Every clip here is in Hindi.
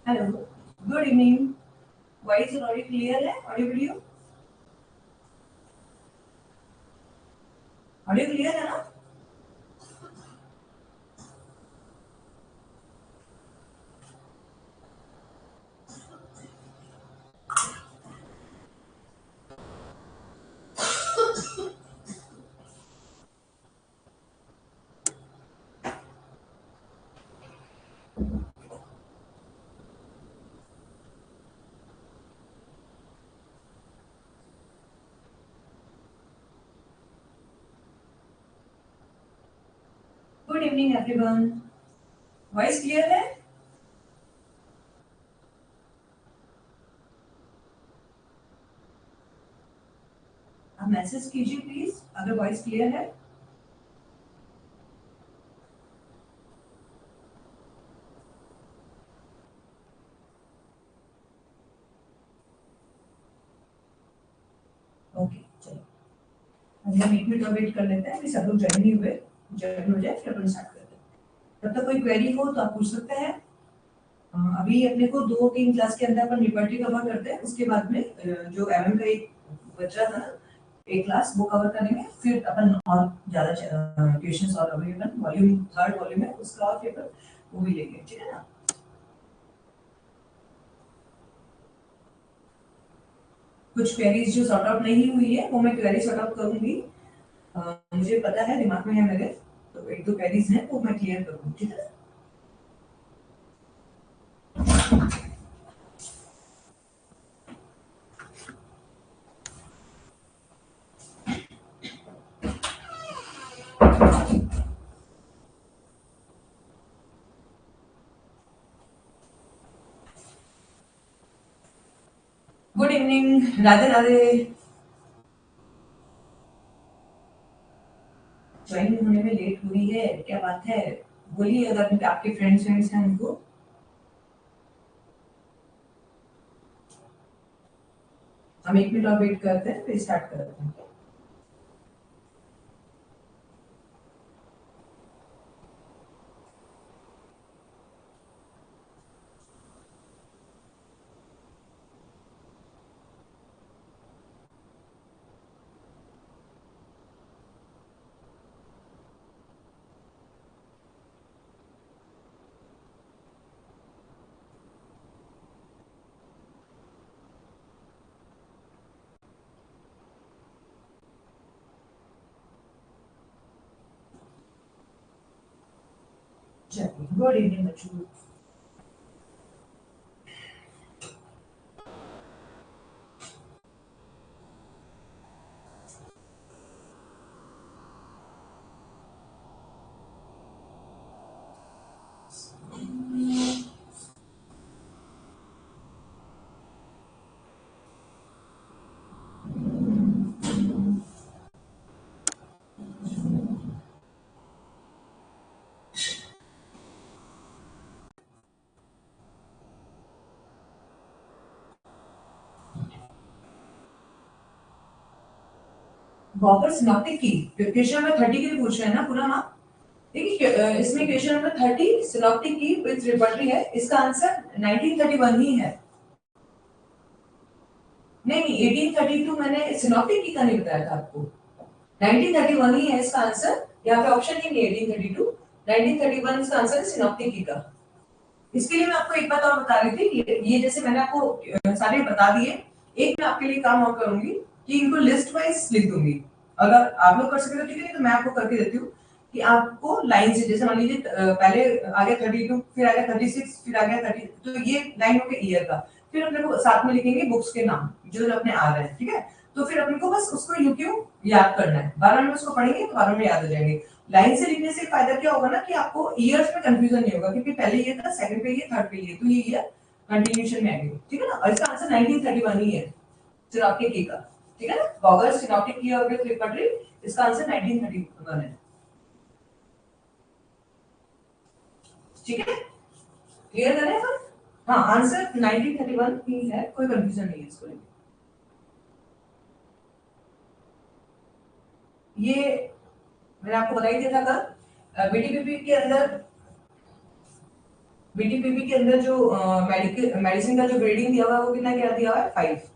Hello, good evening. वॉइस और ऑडियो क्लियर है? ऑडियो वीडियो ऑडियो क्लियर है ना? Good evening everyone. Voice clear है? आप मैसेज कीजिए प्लीज अगर वॉइस क्लियर है। ओके, चलो अभी हम 1 मिनट और वेट कर लेते हैं। अभी सब लोग ज्वाइन नहीं हुए, ज्वाइन हो जाए फिर अपन स्टार्ट करते हैं। तब तक कोई क्वेरी हो तो आप पूछ सकते हैं। अभी अपने को 2-3 क्लास के अंदर अपन लिबर्टी कवर करते हैं, उसके बाद में जो एमएम का एक बच्चा था ना, एक क्लास वो कवर करेंगे, फिर अपन और ज्यादा क्वेश्चंस और अभी अपन वॉल्यूम 3rd वॉल्यूम है उसका और पेपर वो भी लेंगे, ठीक है ना? कुछ क्वेरीज जो सॉर्ट आउट नहीं हुई है वो मैं क्वेरी सॉर्ट आउट करूंगी। मुझे पता है, दिमाग में है मेरे, तो 1-2 क्वेरीज हैं वो मैं क्लियर करूंगी, ठीक है? Good evening, Radhe Radhe. Join होने में लेट हुई है, क्या बात है? बोलिए अगर आपके फ्रेंड्स हैं उनको। हम 1 मिनट और वेट करते हैं फिर स्टार्ट करते हैं। गुड इवनिंग बच्चों। वापस सिनॉप्टिक की क्वेश्चन नंबर 30 के लिए पूछ रहे हैं ना पूरा? हाँ, देखिए इसमें क्वेश्चन नंबर 30 सिनॉप्टिक की विद रिपर्टरी है, इसका आंसर 1931 ही है। नहीं नहीं, 1832 मैंने सिनॉप्टिक की का नहीं बताया था आपको, 1931 ही है इसका आंसर। यहाँ पे ऑप्शन ही नहीं है 1832, 1931 इसका आंसर है सिनॉप्टिक ईका। इसके लिए मैं आपको एक बात और बता रही थी, ये जैसे मैंने आपको सारे बता दिए, एक मैं आपके लिए काम और करूंगी कि इनको लिस्ट वाइज लिख दूंगी। अगर आप लोग कर सकते हो ठीक है, तो मैं आपको करके देती हूँ कि आपको लाइन से, जैसे मान लीजिए पहले आ गया 32, फिर आ गया 36, फिर आ गया 30, तो ये लाइन हो गया ईयर का। फिर अपने को साथ में लिखेंगे बुक्स के नाम जो अपने आ रहे हैं, ठीक है। तो फिर अपने को बस उसको यूं क्यों याद करना है, 12 में उसको पढ़ेंगे तो 12 में याद हो जाएंगे। लाइन से लिखने से फायदा क्या होगा ना कि आपको ईयर्स में कंफ्यूजन नहीं होगा, क्योंकि पहले ये था, सेकंड पे ये, थर्ड पे ये, तो ये ईयर कंटिन्यूएशन में आएंगे, ठीक है ना। और इसका आंसर 1931 ही है, सिनॉप्टिक की का, ठीक है ना। बॉगर सिनॉप्टिक की और ट्रिपल, इसका आंसर 1931 है, ठीक है। क्लियर करें हम? हाँ, आंसर 1931 ही है, कोई कंफ्यूजन नहीं है इसको लेकर। ये मैंने आपको बता ही दिया था कल, बीटीपीपी के अंदर, बीटीपीपी के अंदर जो मेडिकल मेडिसिन का जो ग्रेडिंग दिया हुआ है वो कितना क्या दिया हुआ है, 5,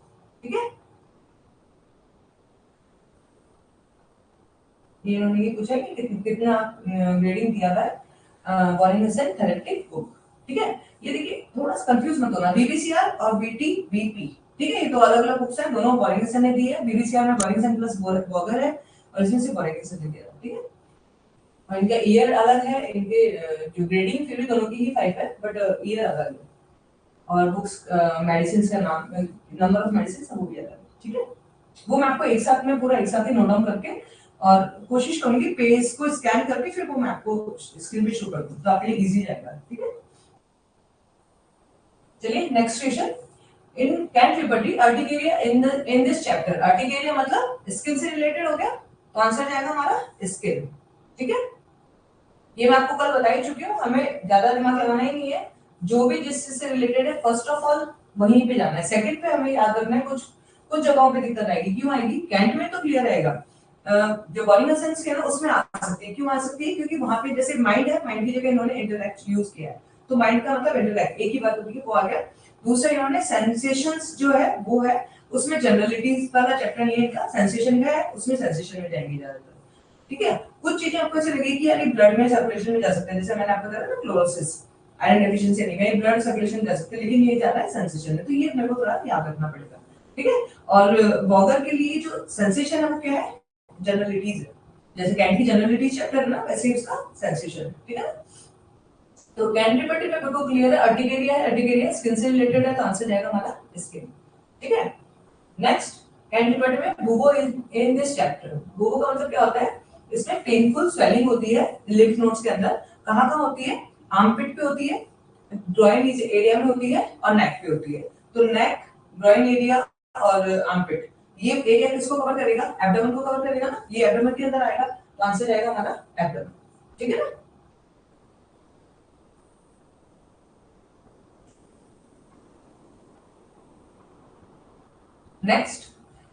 ठीक है। ये इन्होंने ये पूछा कि कितना ग्रेडिंग दिया हुआ है वॉरेन हसन थेरेपेटिक बुक, ठीक है। ये देखिए थोड़ा सा कंफ्यूज मत होना, बीबीसीआर और बीटीबीपी, ठीक है, ये तो अलग अलग बुक्स हैं, दोनों वॉरेन हसन ने दी है। बीबीसीआर में वॉरेन हसन प्लस बॉगर है, और इसमें से वॉरेन हसन ने दिया, ठीक है। और इनका ईयर अलग है, इनके जो ग्रेडिंग फिर भी दोनों की ही 5 है, बट ईयर अलग है। और बुक्स मेडिसिन का नाम, नंबर ऑफ मेडिसिन वो भी अलग है, ठीक है। वो मैं आपको एक साथ में पूरा एक साथ ही नोट डाउन करके, और कोशिश करूंगी पेज को स्कैन करके फिर वो मैं आपको स्क्रीन पे शो कर दूं, तो आपके लिए इजी रहेगा, ठीक है। चलिए next question, in can triple urticaria in this chapter, urticaria मतलब स्किन से रिलेटेड हो गया, तो आंसर जाएगा हमारा स्किन, ठीक है। ये मैं आपको कल बता ही चुकी हूँ, हमें ज्यादा दिमाग लगाना ही नहीं है, जो भी जिस चीज से रिलेटेड है फर्स्ट ऑफ ऑल वहीं पे जाना है, सेकंड पे हमें याद रखना है। कुछ कुछ जगहों पे दिक्कत आएगी, क्यों आएगी, कैंट में तो क्लियर रहेगा, जो बॉडी सेंस के ना उसमें आ सकती है। क्यों आ सकती है, क्योंकि वहां पे जैसे माइंड है, माइंड की जगह इन्होंने इंटेलेक्ट यूज किया है, तो माइंड का मतलब इंटेलेक्ट, एक ही बात होती है, वो आ गया। दूसरा इन्होंने सेंसेशंस जो है वो है, उसमें जनरलिटीज वाला चैप्टर नहीं है इनका, सेंसेशन का है, उसमें सेंसेशन में जाएंगे ज्यादातर, ठीक है। कुछ चीजें आपको ऐसे लगेगी कि यार ये ब्लड में सर्कुलेशन में जा सकते हैं, जैसे मैंने आपको बताया ना क्लोरोसिस, आयरन डेफिशिएंसी नहीं है, ब्लड सर्कुलेशन जा सकते हैं, लेकिन ये जा रहा है सेंसेशन में, तो ये मेरे को थोड़ा याद रखना पड़ेगा, ठीक है। और बॉगर के लिए जो सेंसेशन है वो क्या है, जनरलिटीज है, जैसे कैंट की जनरलिटीज चैप्टर है ना, वैसे ही उसका सेंसेशन, ठीक है। तो कैंटिलिवर्टी में बिल्कुल क्लियर है, अर्टिकेरिया है, अर्टिकेरिया स्किन से रिलेटेड है, तो आंसर जाएगा हमारा स्किन, ठीक है। नेक्स्ट, कैंटिलिवर्टी में bubo in this chapter, bubo का मतलब क्या होता है, इसमें पेनफुल स्वेलिंग होती है लिम्फ नोड्स के अंदर, कहां कहां होती है, आर्मपिट पे होती है, ग्रॉइन एरिया में होती है, और नेक पे होती है। तो नेक, ग्रॉइन एरिया और आर्मपिट, ये एरिया किसको कवर करेगा, एब्डोमेन को कवर करेगा ना, ये एब्डोमेन के अंदर आएगा, तो आंसर आएगा हमारा एब्डोमेन, ठीक है ना। Next,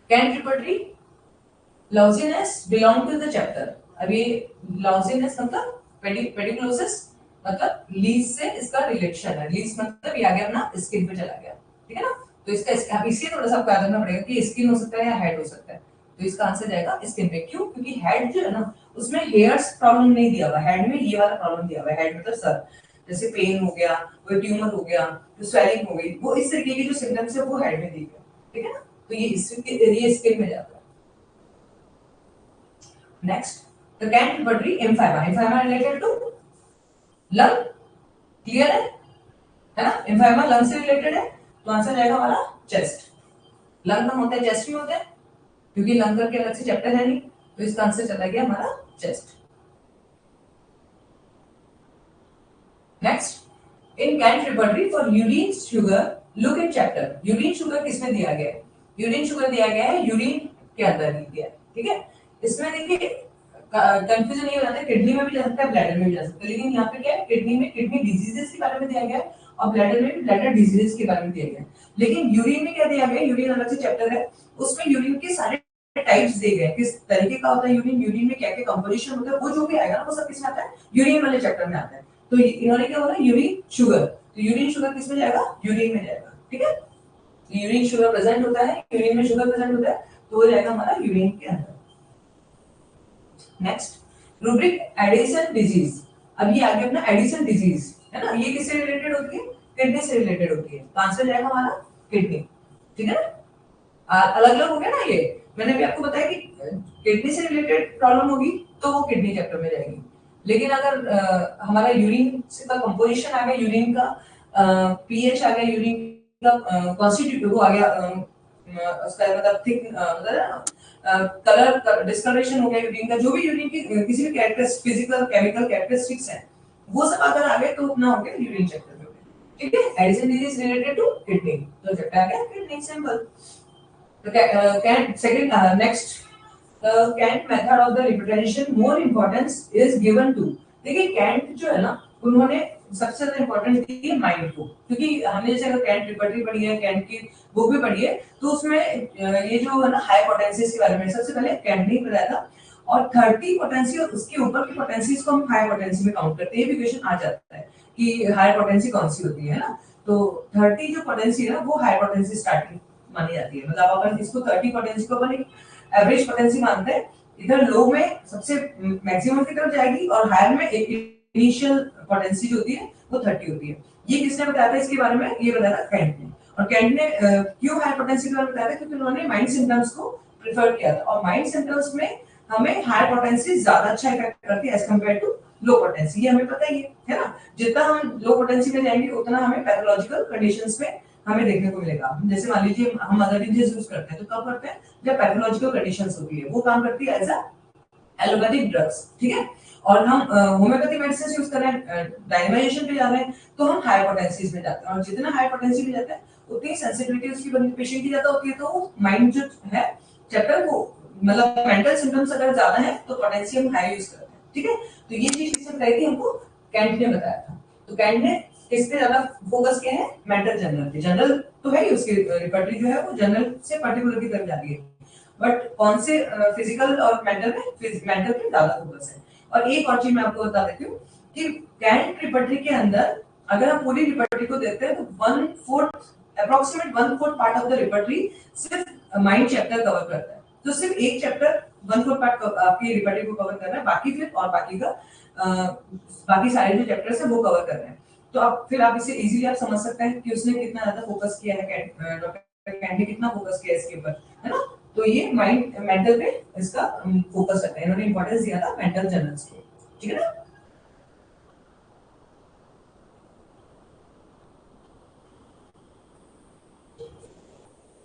Kent triple lousiness belong to the chapter, अभी लॉजिनेस मतलब पेडिकुलोसिस मतलब लीज से इसका रिलेशन है, लीज मतलब ये आ गया अपना स्किन पे चला गया, ठीक है ना। तो इसका अब इससे थोड़ा सा आपको याद रखना पड़ेगा कि स्किन हो सकता है या हेड हो सकता है, तो इसका आंसर जाएगा स्किन पे। क्यों, क्योंकि हेड जो है ना उसमें हेयर्स प्रॉब्लम नहीं दिया हुआ, हेड में ये वाला प्रॉब्लम दिया हुआ है, हेड मतलब सर, जैसे पेन हो गया, कोई ट्यूमर हो गया, तो स्वेलिंग हो गई, वो इस तरीके के जो सिम्टम्स है वो हेड में दिए गए, ठीक है ना। तो ये स्किन में जाता है। Next, the can't buttery emphysema. Emphysema related to lung, clear है ना। emphysema lung से related है, तो आंसर जाएगा हमारा चेस्ट। लंग में होता है, चेस्ट में होता है, क्योंकि लंग करके अलग से चैप्टर है नहीं, तो इसका आंसर चला गया हमारा chest. Next, in Kent repertory for urine sugar look in chapter, urine sugar किसमें दिया गया है, यूरिन शुगर दिया गया है यूरिन के अंदर ही दिया है, ठीक है। इसमें देखिए कंफ्यूजन ये हो जाता है, किडनी में भी जा सकता है, ब्लैडर में भी जा सकता है, लेकिन यहाँ पे क्या है, किडनी में किडनी डिजीजेस के बारे में दिया गया है, और ब्लैडर में भी ब्लैडर डिजीजेस के बारे में दिया गया है। लेकिन यूरिन में क्या दिया गया है, यूरिन अलग से चैप्टर है, उसमें यूरिन के सारे टाइप्स दिए गए, किस तरीके का होता है यूरिन, यूरिन में क्या क्या कंपोजिशन होता है, वो जो भी आएगा ना वो सब किसमें आता है, यूरिन वाले चैप्टर में आता है। तो इन्होंने क्या बोला, यूरिन शुगर, तो यूरिन शुगर किसमें जाएगा, यूरिन में जाएगा, ठीक है। यूरिन शुगर प्रेजेंट होता है, यूरिन में शुगर प्रेजेंट होता है, तो वो जाएगा हमारा यूरिन के अंदर। नेक्स्ट, रूब्रिक एडिसन डिजीज, अब ये आगे अपना एडिसन डिजीज है ना, ये किससे रिलेटेड होती है, किडनी से रिलेटेड होती है, तो आंसर जाएगा हमारा किडनी, ठीक है ना। अलग अलग हो गया ना, ये मैंने भी आपको बताया कि किडनी से रिलेटेड प्रॉब्लम होगी तो वो किडनी चैप्टर में जाएगी, लेकिन अगर हमारा यूरिन का कंपोजिशन आ गया, यूरिन का पीएच आ गया, यूरिन का कॉन्स्टिट्यूट वो आ गया, उसका मतलब थिक मतलब कलर डिस्कलरेशन हो गया यूरिन का, जो भी यूरिन की किसी भी कैरेक्टरिस्टिक फिजिकल केमिकल कैरेक्टरिस्टिक्स हैं वो सब अगर आ गए तो अपना हो गया यूरिन चैप्टर में, ठीक है। Addison disease related to kidney, तो चैप्टर आ गया किडनी, सिंपल। तो can second next Kent method of the representation more importance is given to, देखिए कैंट जो है ना उन्होंने सबसे ज्यादा इंपॉर्टेंस दी है माइंड को, क्योंकि हमने जैसे अगर कैंट रिपर्टरी पढ़ी है, कैंट की बुक भी पढ़ी है, तो उसमें ये जो है ना हाई पोटेंसीज के बारे में सबसे पहले कैंट ने बताया था, और 30 पोटेंसी और उसके ऊपर की पोटेंसीज को हम हाई पोटेंसी में काउंट करते हैं, ये भी क्वेश्चन आ जाता है कि हाई पोटेंसी कौन सी होती है ना, तो 30 जो पोटेंसी है ना वो हाई पोटेंसी स्टार्टिंग मानी जाती है, मतलब अगर इसको 30 पोटेंसी को अपन एवरेज पोटेंसी मानते हैं, इधर लो में सबसे मैक्सिमम की तरफ जाएगी और हायर में इनिशियल पोटेंसी जो होती है वो 30 होती है। ये किसने बताया था इसके बारे में, ये बताया था कैंट ने, और कैंट ने क्यों हाई पोटेंसी के बारे में बताया था, क्योंकि उन्होंने माइंड सिम्टम्स को प्रेफर किया था, और माइंड सिम्टम्स में हमें हाई पोटेंसी ज्यादा अच्छा इफेक्ट करती है as compare to low potency, ये हमें पता ही है ना, जितना हम लो पोटेंसी में जाएंगे उतना हमें पैथोलॉजिकल कंडीशंस में हमें देखने को मिलेगा। जैसे मान लीजिए हम अदर डिजीज यूज करते हैं तो कब करते हैं, जब पैथोलॉजिकल कंडीशंस होती है, वो काम करती है एज अ एलोपैथिक ड्रग्स, ठीक है। और हम होम्योपैथी मेडिसिन यूज कर रहे हैं, डायनामाइजेशन पे जा रहे हैं, तो हम हाई पोटेंसीज में जाते हैं, और जितना हाई पोटेंसी में जाते हैं उतनी सेंसिटिविटी उसकी पेशेंट की ज्यादा होती है, तो माइंड जो है चैप्टर वो मतलब मेंटल सिम्टम्स अगर ज्यादा है तो पोटेंशियम हाई यूज करते हैं, ठीक है। तो ये चीज किसने बताई थी हमको, कैंट ने बताया था। तो कैंट ने किस पे ज्यादा फोकस किया है, मेंटल जनरल पे, जनरल तो है ही उसकी रिपर्टरी जो है वो जनरल से पर्टिकुलर की तरफ जाती है, बट कौन से फिजिकल और मेंटल में मेंटल पे ज्यादा फोकस है। और एक और चीज मैं आपको बता देती हूँ कि कैंट रिपर्टरी के अंदर अगर हम पूरी रिपर्टरी को देखते हैं तो 1/4 approximate 1/4 part of the repertory सिर्फ माइंड चैप्टर कवर करता है, तो सिर्फ एक चैप्टर 1/4 पार्ट आपकी रिपर्टरी को कवर कर रहा है, बाकी फिर और बाकी का बाकी सारे जो चैप्टर्स है वो कवर कर रहे हैं। तो आप फिर आप इसे इजीली आप समझ सकते हैं कि उसने कितना ज्यादा फोकस किया है, डॉक्टर कैंट ने कितना फोकस किया इसके ऊपर, है ना। तो ये माइंड मेंटल पे इसका फोकस करते हैं, इन्होंने इंपॉर्टेंस दिया था मेंटल जर्नल्स को, ठीक है ना।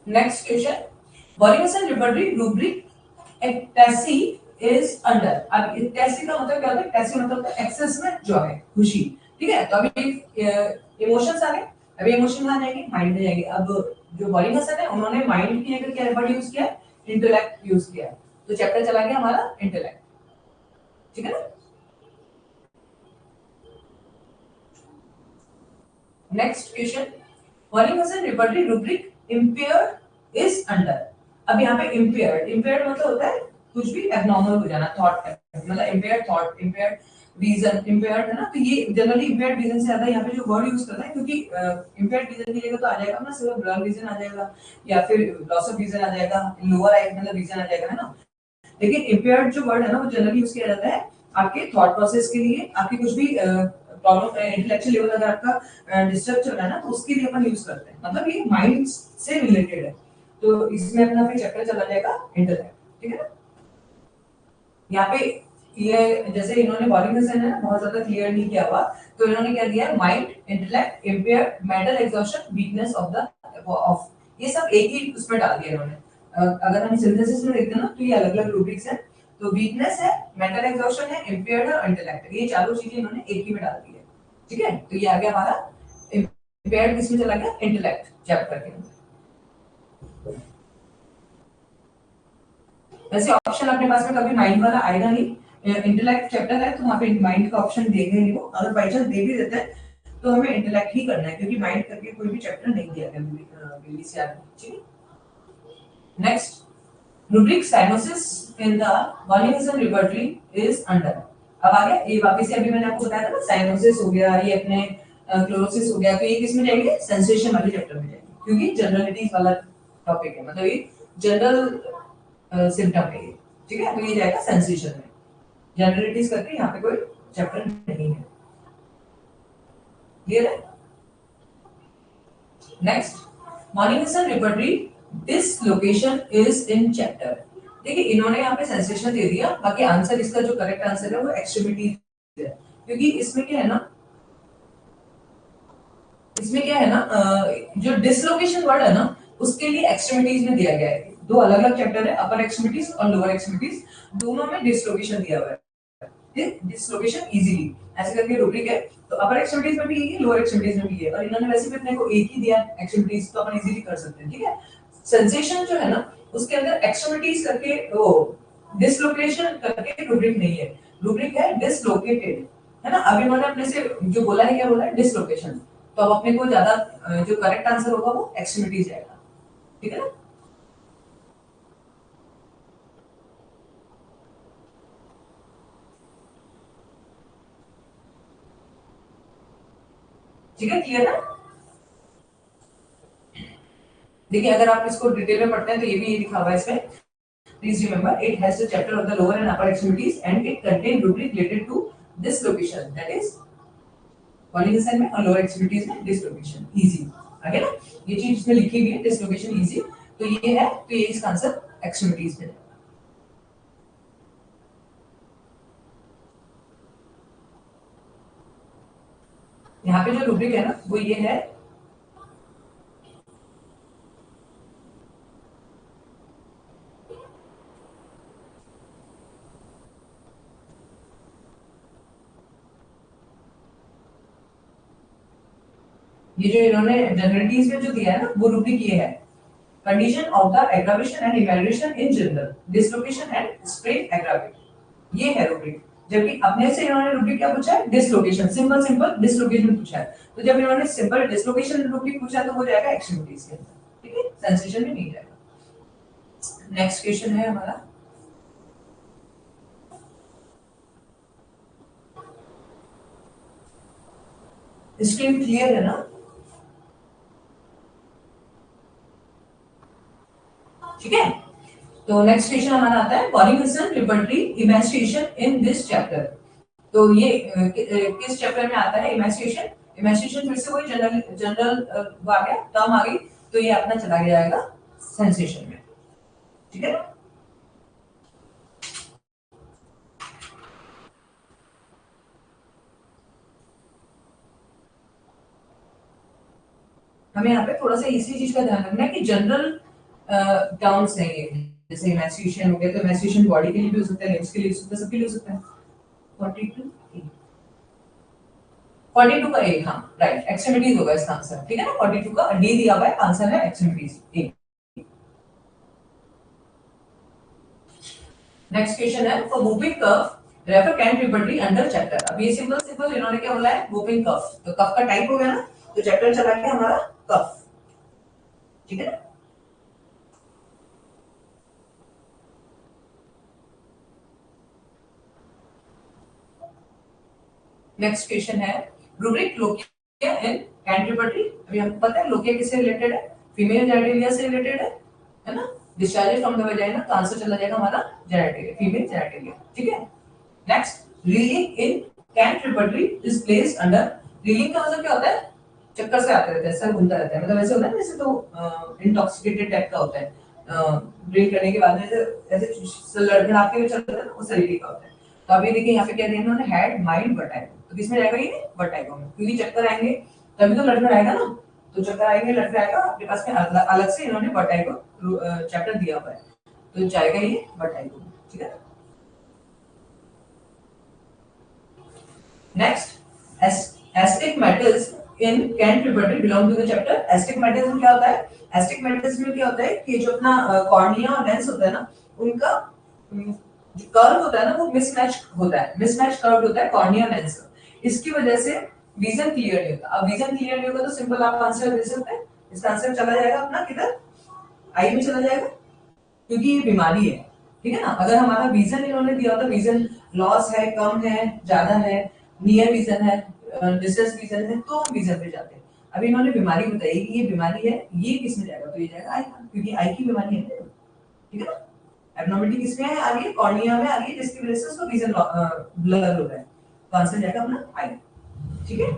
Next question, Wallingson repertory rubric ecstasy is under, अब एक्टेसी का मतलब क्या होता है, एक्टेसी मतलब होता है एक्सेस में जॉय, खुशी, ठीक है। तो अभी इमोशंस आ गए, अभी इमोशन कहां जाएंगे, माइंड में जाएंगे। अब जो वॉलिंगसन है उन्होंने माइंड की जगह क्या वर्ड यूज किया है, इंटेलेक्ट यूज किया है, तो चैप्टर चला गया हमारा इंटेलेक्ट, ठीक है ना। Next question, Wallingson repertory rubric impaired is under, अब यहाँ पे इम्पेयर्ड, इम्पेयर्ड मतलब होता है कुछ भी एबनॉर्मल हो जाना, थॉट मतलब impaired thought, impaired vision, impaired है ना, तो ये जनरली इम्पेयर्ड विजन से ज्यादा यहाँ पे जो वर्ड यूज करता है, क्योंकि इम्पेयर्ड विजन की जगह तो आ जाएगा अपना सिर्फ ब्लर विजन आ जाएगा, या फिर लॉस ऑफ विजन आ जाएगा, लोअर आई मतलब विजन आ जाएगा, है ना। लेकिन इम्पेयर्ड जो वर्ड है ना वो जनरली यूज किया जाता है आपके थॉट प्रोसेस के लिए, आपकी कुछ भी प्रॉब्लम इंटेलेक्चुअल लेवल अगर आपका डिस्टर्ब चल रहा है ना तो उसके लिए अपन यूज करते हैं, मतलब ये माइंड से रिलेटेड है, तो इसमें अपना फिर चैप्टर चला जाएगा इंटेलेक्ट, ठीक है ना। यहाँ पे ये जैसे इन्होंने वॉलिंगसन है बहुत ज्यादा क्लियर नहीं किया हुआ, तो इन्होंने क्या दिया, mind, intellect, impaired, mental exhaustion, weakness of the of, ये सब एक ही उसमें डाल दिया इन्होंने। अगर हम सिंथेसिस में देखते हैं ना तो ये अलग अलग रूब्रिक्स हैं, तो वीकनेस है, मेंटल एग्जॉस्शन है, इम्पेयर्ड है और इंटेलेक्ट, ये चारों चीजें इन्होंने एक ही में डाल दी है, ठीक है। तो ये आ गया हमारा इम्पेयर्ड, किसमें चला गया, इंटेलेक्ट चैप्टर के अंदर। वैसे ऑप्शन अपने पास में कभी माइंड वाला आएगा नहीं, इंटेलेक्ट चैप्टर है तो वहां पे माइंड का ऑप्शन देंगे नहीं वो, अगर बाई चांस दे भी देते हैं तो हमें इंटेलेक्ट ही करना है, क्योंकि माइंड करके कोई भी चैप्टर नहीं दिया गया बीबीसी आर, ठीक है। Next, rubric cyanosis in the Wallington repertory is under, अब आ गया ये वापस से, अभी मैंने आपको बताया था ना साइनोसिस हो गया, ये अपने क्लोरोसिस हो गया, तो ये किस में जाएंगे, सेंसेशन वाले चैप्टर में जाएंगे, क्योंकि जनरलिटीज वाला टॉपिक है, मतलब ये जनरल सिम्टम है ये, ठीक है, तो ये जाएगा सेंसेशन में, जनरलिटीज करके यहाँ पे कोई चैप्टर नहीं है। क्लियर है? Next, Morningson repertory dislocation is in chapter. देखिए इन्होंने यहाँ पे सेंसेशन दे दिया, बाकी आंसर इसका जो करेक्ट आंसर है वो एक्सट्रीमिटी है, क्योंकि इसमें क्या है ना, जो डिसलोकेशन वर्ड है ना उसके लिए एक्सट्रीमिटीज में दिया गया है। दो अलग अलग चैप्टर है, अपर एक्सट्रीमिटीज और लोअर एक्सट्रीमिटीज, दोनों में डिसलोकेशन दिया हुआ है। डिसलोकेशन इजीली ऐसे करके रूब्रिक है, तो अपर एक्सट्रीमिटीज में भी है, लोअर एक्सट्रीमिटीज में भी है, और इन्होंने वैसे भी अपने को एक ही दिया एक्सट्रीमिटीज, तो अपन इजीली कर सकते हैं। ठीक है, सेंसेशन जो है ना उसके अंदर एक्सट्रीमिटीज करके वो डिसलोकेशन करके रूब्रिक नहीं है, रूब्रिक है डिसलोकेटेड, है ना। अभी इन्होंने अपने से जो बोला है, क्या बोला है, डिसलोकेशन, तो अब अपने को ज्यादा जो करेक्ट आंसर होगा वो एक्सट्रीमिटीज आएगा। ठीक है ना। ठीक है, क्लियर है। देखिए अगर आप इसको डिटेल में पढ़ते हैं तो ये भी लिखा हुआ है इसमें, please remember it has the chapter of the lower and upper extremities and it contain rubric related to dislocation, that is pollination में और लोअर एक्सट्रीमिटीज में डिसलोकेशन इजी। आगे ना ये चीज इसमें लिखी हुई है डिसलोकेशन इजी, तो ये है, तो ये इसका आंसर एक्सट्रीमिटीज में। यहाँ पे जो रूब्रिक है ना वो ये है, ये जो इन्होंने जनरलिटीज में जो दिया है ना वो रूब्रिक ये है, condition of the aggravation and evaluation in general, dislocation and spread aggravate, ये है रूब्रिक। जबकि अपने से इन्होंने रूब्रिक क्या पूछा है, डिसलोकेशन, सिंपल सिंपल डिसलोकेशन पूछा है, तो जब इन्होंने सिंपल डिसलोकेशन रूब्रिक पूछा तो वो जाएगा एक्सट्रीमिटीज के अंदर। ठीक है, सेंसेशन में नहीं जाएगा। नेक्स्ट क्वेश्चन है हमारा, स्क्रीन क्लियर है ना। ठीक है, तो नेक्स्ट क्वेश्चन हमारा आता है पॉलीनेशन रिपर्टरी इमेंस्ट्रेशन इन दिस चैप्टर। तो ये किस चैप्टर में आता है इमेंस्ट्रेशन? इमेंस्ट्रेशन फिर से वही जनरल जनरल आ गया, टर्म आ गई, तो ये अपना चला जाएगा सेंसेशन में। ठीक है, हमें यहाँ पे थोड़ा सा इसी चीज का ध्यान रखना है कि जनरल टर्म्स हैं ये, जैसे इमेंस्ट्रेशन हो गया, तो इमेंस्ट्रेशन बॉडी के लिए भी हो सकता है, लिम्स के लिए हो सकता है, सबके लिए हो सकता है। 42 का ए, हाँ राइट, एक्सट्रीमिटीज होगा इसका आंसर। ठीक है ना, 42 का डी दिया हुआ है, आंसर है एक्सट्रीमिटीज ए। नेक्स्ट क्वेश्चन है for moving curve refer Kent repertory under chapter. अब ये सिंपल सिंपल इन्होंने क्या बोला है, मूविंग कर्व, तो कर्व का टाइप हो गया ना, तो चैप्टर चला गया हमारा कर्व। ठीक है ना। नेक्स्ट क्वेश्चन है रूब्रिक लोकिया इन कैंट रिपर्टरी। अभी हमको पता है लोकिया किससे रिलेटेड है, फीमेल जेनेटिलिया से रिलेटेड है ना, डिस्चार्ज फ्रॉम द वजाइना, तो आंसर चला जाएगा हमारा जेनेटिलिया, फीमेल जेनेटिलिया। ठीक है, next reeling in Kent repertory is placed under, reeling का मतलब क्या होता है, चक्कर से आते रहते हैं, सर घूमता रहता है, मतलब ऐसे होता है जैसे तो इंटॉक्सिकेटेड टाइप का होता है, ड्रिंक करने के बाद में ऐसे लड़खड़ाते हुए चलता है ना, उस तरीके का होता है। तो अभी देखिए यहाँ पे क्या दिया इन्होंने, हैड माइल्ड वर्टाइगो, तो किसमें जाएगा ये, वर्टाइगो में, क्योंकि चक्कर आएंगे तभी तो लड़खड़ाएगा ना, तो चक्कर आएंगे लड़खड़ाएगा, आपके पास में अलग से इन्होंने वर्टाइगो चैप्टर दिया हुआ है, तो जाएगा ये वर्टाइगो। ठीक है, next astigmatism in Kent repertory belong to the chapter. Astigmatism क्या होता है, एस्टिग्मेटिज्म में क्या होता है कि जो अपना कॉर्निया और लेंस होता है ना, उनका जो कर्व होता है ना वो मिसमैच होता है, मिसमैच कर्व होता है कॉर्निया लेंस का, इसकी वजह से विजन क्लियर नहीं होता। अब विजन क्लियर नहीं होगा तो सिंपल आप आंसर दे सकते हैं, इसका आंसर चला जाएगा अपना किधर, आई में चला जाएगा, क्योंकि ये बीमारी है। ठीक है ना, अगर हमारा विजन इन्होंने दिया होता, विजन लॉस है, कम है, ज्यादा है, नियर विजन है, डिस्टेंस विजन है, तो हम विजन पे जाते हैं। अभी इन्होंने बीमारी बताई कि ये बीमारी है, ये किस में जाएगा, तो ये जाएगा आई, क्योंकि आई की बीमारी है। ठीक है ना, एब्नॉर्मलिटी किसमें है आ रही है, कॉर्निया में आ रही है, जिसकी वजह से उसको विजन ब्लर हो रहा है। तो आंसर जाएगा अपना आई। ठीक है,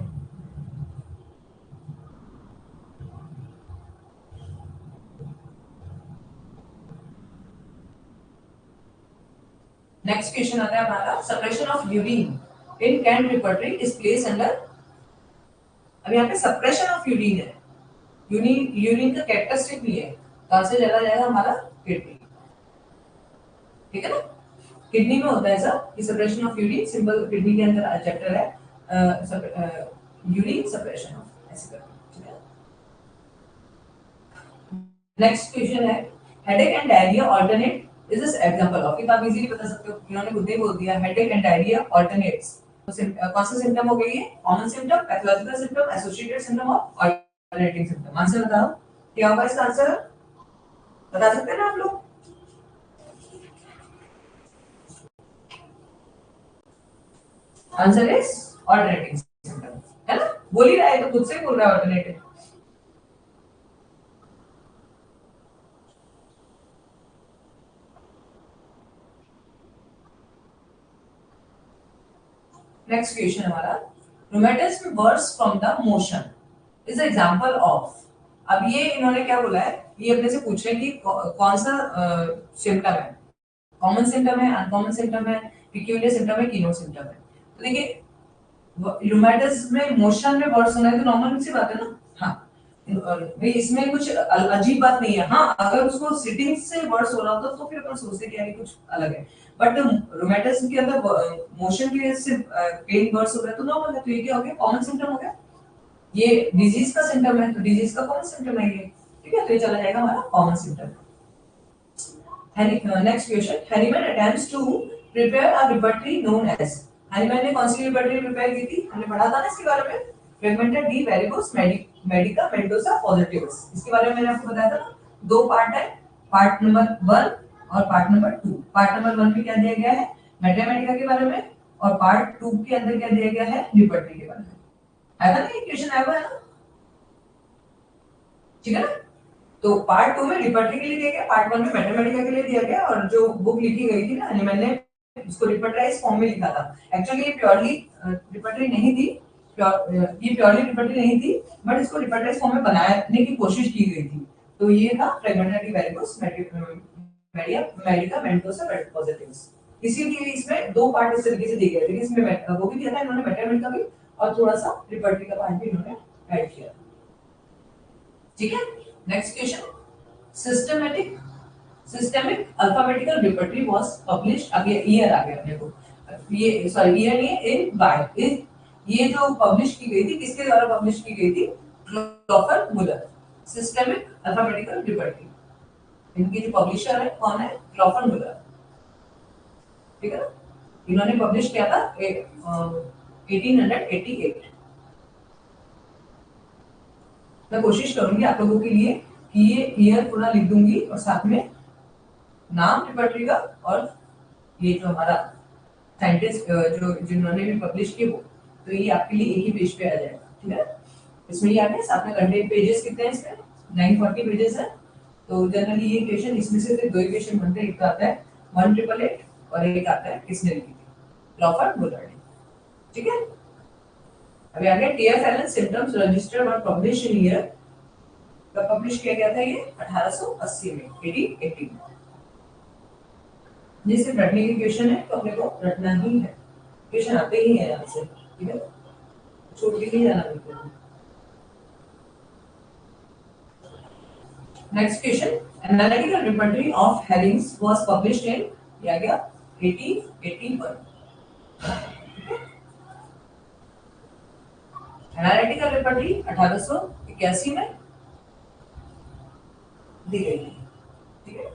नेक्स्ट क्वेश्चन आता है हमारा suppression of urine in Kent repertory is place under. अब यहाँ पे सप्रेशन ऑफ यूरिन है, यूरिन यूरिन का कैरेक्टरिस्टिक भी है, तो आंसर चला जाएगा हमारा किडनी। ठीक है ना, किडनी में होता है ऐसा कि suppression of urine, simple kidney के अंदर चैप्टर है यूरिन सप्रेशन ऑफ, ऐसे करके। ठीक है, नेक्स्ट क्वेश्चन है headache and diarrhoea alternate is this example of. आप इजीली बता सकते हो, इन्होंने खुद ही बोल दिया हेडेक एंड डायरिया ऑल्टरनेट्स। तो कौन सा सिम्टम हो गई है, common symptom, pathological symptom, associated symptom और अल्टरनेटिंग सिम्टम। आंसर बताओ क्या होगा इसका आंसर, बता सकते हैं ना आप लोग। आंसर इज अल्टरनेटिंग सिम्टम, है ना, बोल ही रहा है तो खुद से बोल रहा है अल्टरनेटिव। नेक्स्ट क्वेश्चन हमारा rheumatism worse from the motion is example of. अब ये इन्होंने क्या बोला है, ये अपने से पूछ रहे हैं कि कौन सा सिम्टम है, कॉमन सिम्टम है, अनकॉमन सिम्टम है, पिक्यूलियर सिम्टम है, कीनो सिम्टम है। तो देखिए रूमेटिज्म में मोशन में वर्स होना है तो नॉर्मल सी बात है ना। हाँ, भाई इसमें कुछ अजीब बात नहीं है। हाँ, अगर उसको सिटिंग से वर्स हो रहा होता तो फिर अपन सोचते कि यार कुछ अलग है, बट रोमेटिज्म के अंदर मोशन की वजह से पेन वर्स हो रहा है तो नॉर्मल है। तो ये क्या हो गया, कॉमन सिम्टम हो गया। ये डिजीज का सिम्टम है तो डिजीज का कॉमन सिम्टम है ये। ठीक है, तो ये चला जाएगा हमारा common symptom. Next question, Hahnemann attempts to prepare a repertory known as. Hahnemann ने कौन सी रिपर्टरी प्रिपेयर की थी, हमने पढ़ा था ना इसके बारे में, fragmented D varicose Medica Mendoza positives. इसके बारे में मैंने आपको बताया था ना, दो पार्ट है, पार्ट नंबर 1 और पार्ट नंबर 2। पार्ट नंबर 1 में क्या दिया गया है, मैथमेटिका के बारे में, और पार्ट 2 के अंदर क्या दिया गया है, रिपर्टरी के बारे में। आया था ना ये क्वेश्चन, आया हुआ है ना। ठीक है ना, तो पार्ट 2 में रिपर्टरी के लिए दिया गया, पार्ट 1 में मैथमेटिका के लिए दिया गया। और जो बुक लिखी गई थी ना हनीमैन ने, इसको रिपर्टराइज फॉर्म में लिखा था। एक्चुअली ये प्योरली रिपर्टरी नहीं थी, ये प्योरली रिपर्टरी नहीं थी, बट इसको रिपर्टराइज फॉर्म में बनाने की कोशिश की गई थी। तो ये था फ्रेगमेंटेड वेरिकोस मेडिका मेंटोसा पॉजिटिव्स। इसीलिए इसमें दो पार्ट इस तरीके से दिए गए थे, इसमें वो भी दिया था इन्होंने मैथमेटिका भी, और थोड़ा सा रिपर्टरी का पार्ट भी इन्होंने ऐड किया। ठीक है, next question, systematic systemic alphabetical repertory was published. अब ये ईयर आ गया अपने को, ये सॉरी ईयर नहीं है, इन बाय ये जो पब्लिश की गई थी, किसके द्वारा पब्लिश की गई थी, क्लॉफर मुलर। सिस्टेमिक अल्फाबेटिकल रिपर्टरी, इनकी जो पब्लिशर है कौन है, क्लॉफर मुलर। ठीक है ना, इन्होंने पब्लिश किया था 1888। मैं कोशिश करूंगी आप लोगों के लिए कि ये ईयर पूरा लिख दूंगी और साथ में नाम रिपर्टरी का, और ये जो हमारा साइंटिस्ट जो जिन्होंने भी पब्लिश किए वो, तो ये आपके लिए एक ही पेज पे आ जाएगा। ठीक है, इसमें ये आ गया, साथ में कंटेंट पेजेस कितने हैं इसमें, 940 पेजेस है। तो जनरली ये क्वेश्चन, इसमें से सिर्फ दो ही क्वेश्चन बनते हैं, एक तो आता है 1888 और एक आता है किसने लिखी थी, क्लॉफर्ड मुलर ने। ठीक है, अभी आ गया टीएफ एलन सिम्टम्स रजिस्टर्ड और पब्लिश इन ईयर। कब पब्लिश किया गया था ये, 1880 में, 1880 में। ये सिर्फ रटने की क्वेश्चन है, तो अपने को रटना ही है, क्वेश्चन आते ही है यहाँ से। ठीक है, छोड़ के नहीं जाना बिल्कुल। Next question, analytical repertory of Hering's was published in, क्या गया, 1881। एनालिटिकल रिपर्टरी 1881 में दी गई है। ठीक है,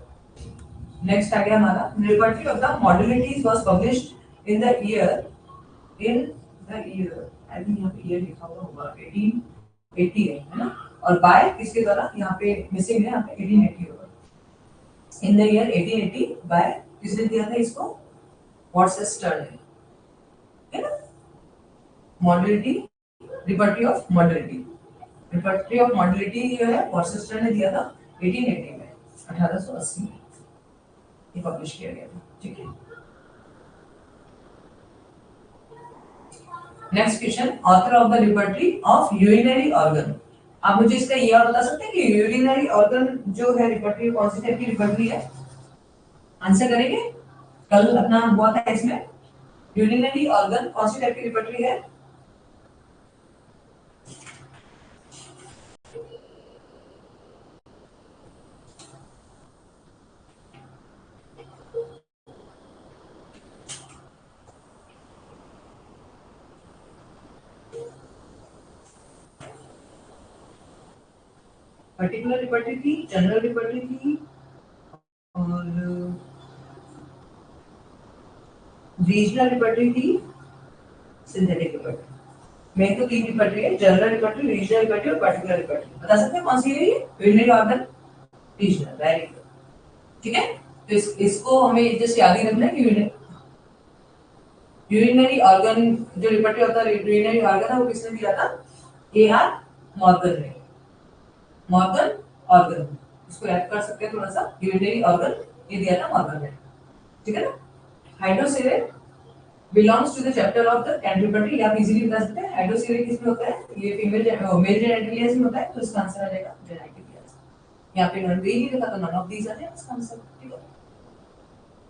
नेक्स्ट आ गया हमारा repertory of the modalities was published in the year I think यहाँ पे ईयर लिखा हुआ होगा 1880 है ना, और बाय किसके द्वारा, यहाँ पे मिसिंग है, यहाँ पे 1880 होगा। इन द ईयर 1880 बाय किसने दिया था इसको, वॉटस्टर्न है ना। Modality, repertory of modality, repertory of modality जो है वॉटस्टर्न ने दिया था 1880 में, 1880 में। ये पब्लिश किया गया था, ठीक है। Next question, author of the repertory of urinary organ. आप मुझे इसका ये और बता सकते हैं कि यूरिनरी ऑर्गन जो है रिपर्टरी कौन सी टाइप की रिपर्टरी है? आंसर करेंगे। कल अपना हुआ था इसमें, यूरिनरी ऑर्गन कौन सी टाइप की रिपर्टरी है? पर्टिकुलर रिपर्टरी थी, जनरल रिपर्टरी थी और रीजनल रिपर्टरी थी, सिंथेटिक रिपर्टरी। मेन तो तीन रिपर्टरी है, जनरल रिपर्टरी, रीजनल रिपर्टरी और पर्टिकुलर रिपर्टरी। बता सकते हैं कौन सी है ये? Urinary organ, regional, very good, ठीक है। तो इसको हमें जस्ट याद ही रखना है कि यूरिनरी ऑर्गन जो रिपर्टरी होता है, यूरिनरी ऑर्गन है, वो किसने दिया था? A.R. मॉर्गन ने। मॉर्गन ऑर्गन, इसको याद कर सकते हैं थोड़ा सा, यूरिनरी ऑर्गन ये दिया था मॉर्गन ने, ठीक है ना। हाइड्रोसेरेट belongs to the chapter of the Kent repertory. आप इजीली बता सकते हैं हाइड्रोसेरेट किसमें होता है? ये फीमेल मेल जेनेटिलियस में होता है, तो इसका आंसर आ जाएगा जेनेटिलियस। यहाँ पे नॉन नहीं लिखा तो नॉन ऑफ दीज आ जाएगा इसका आंसर, ठीक है।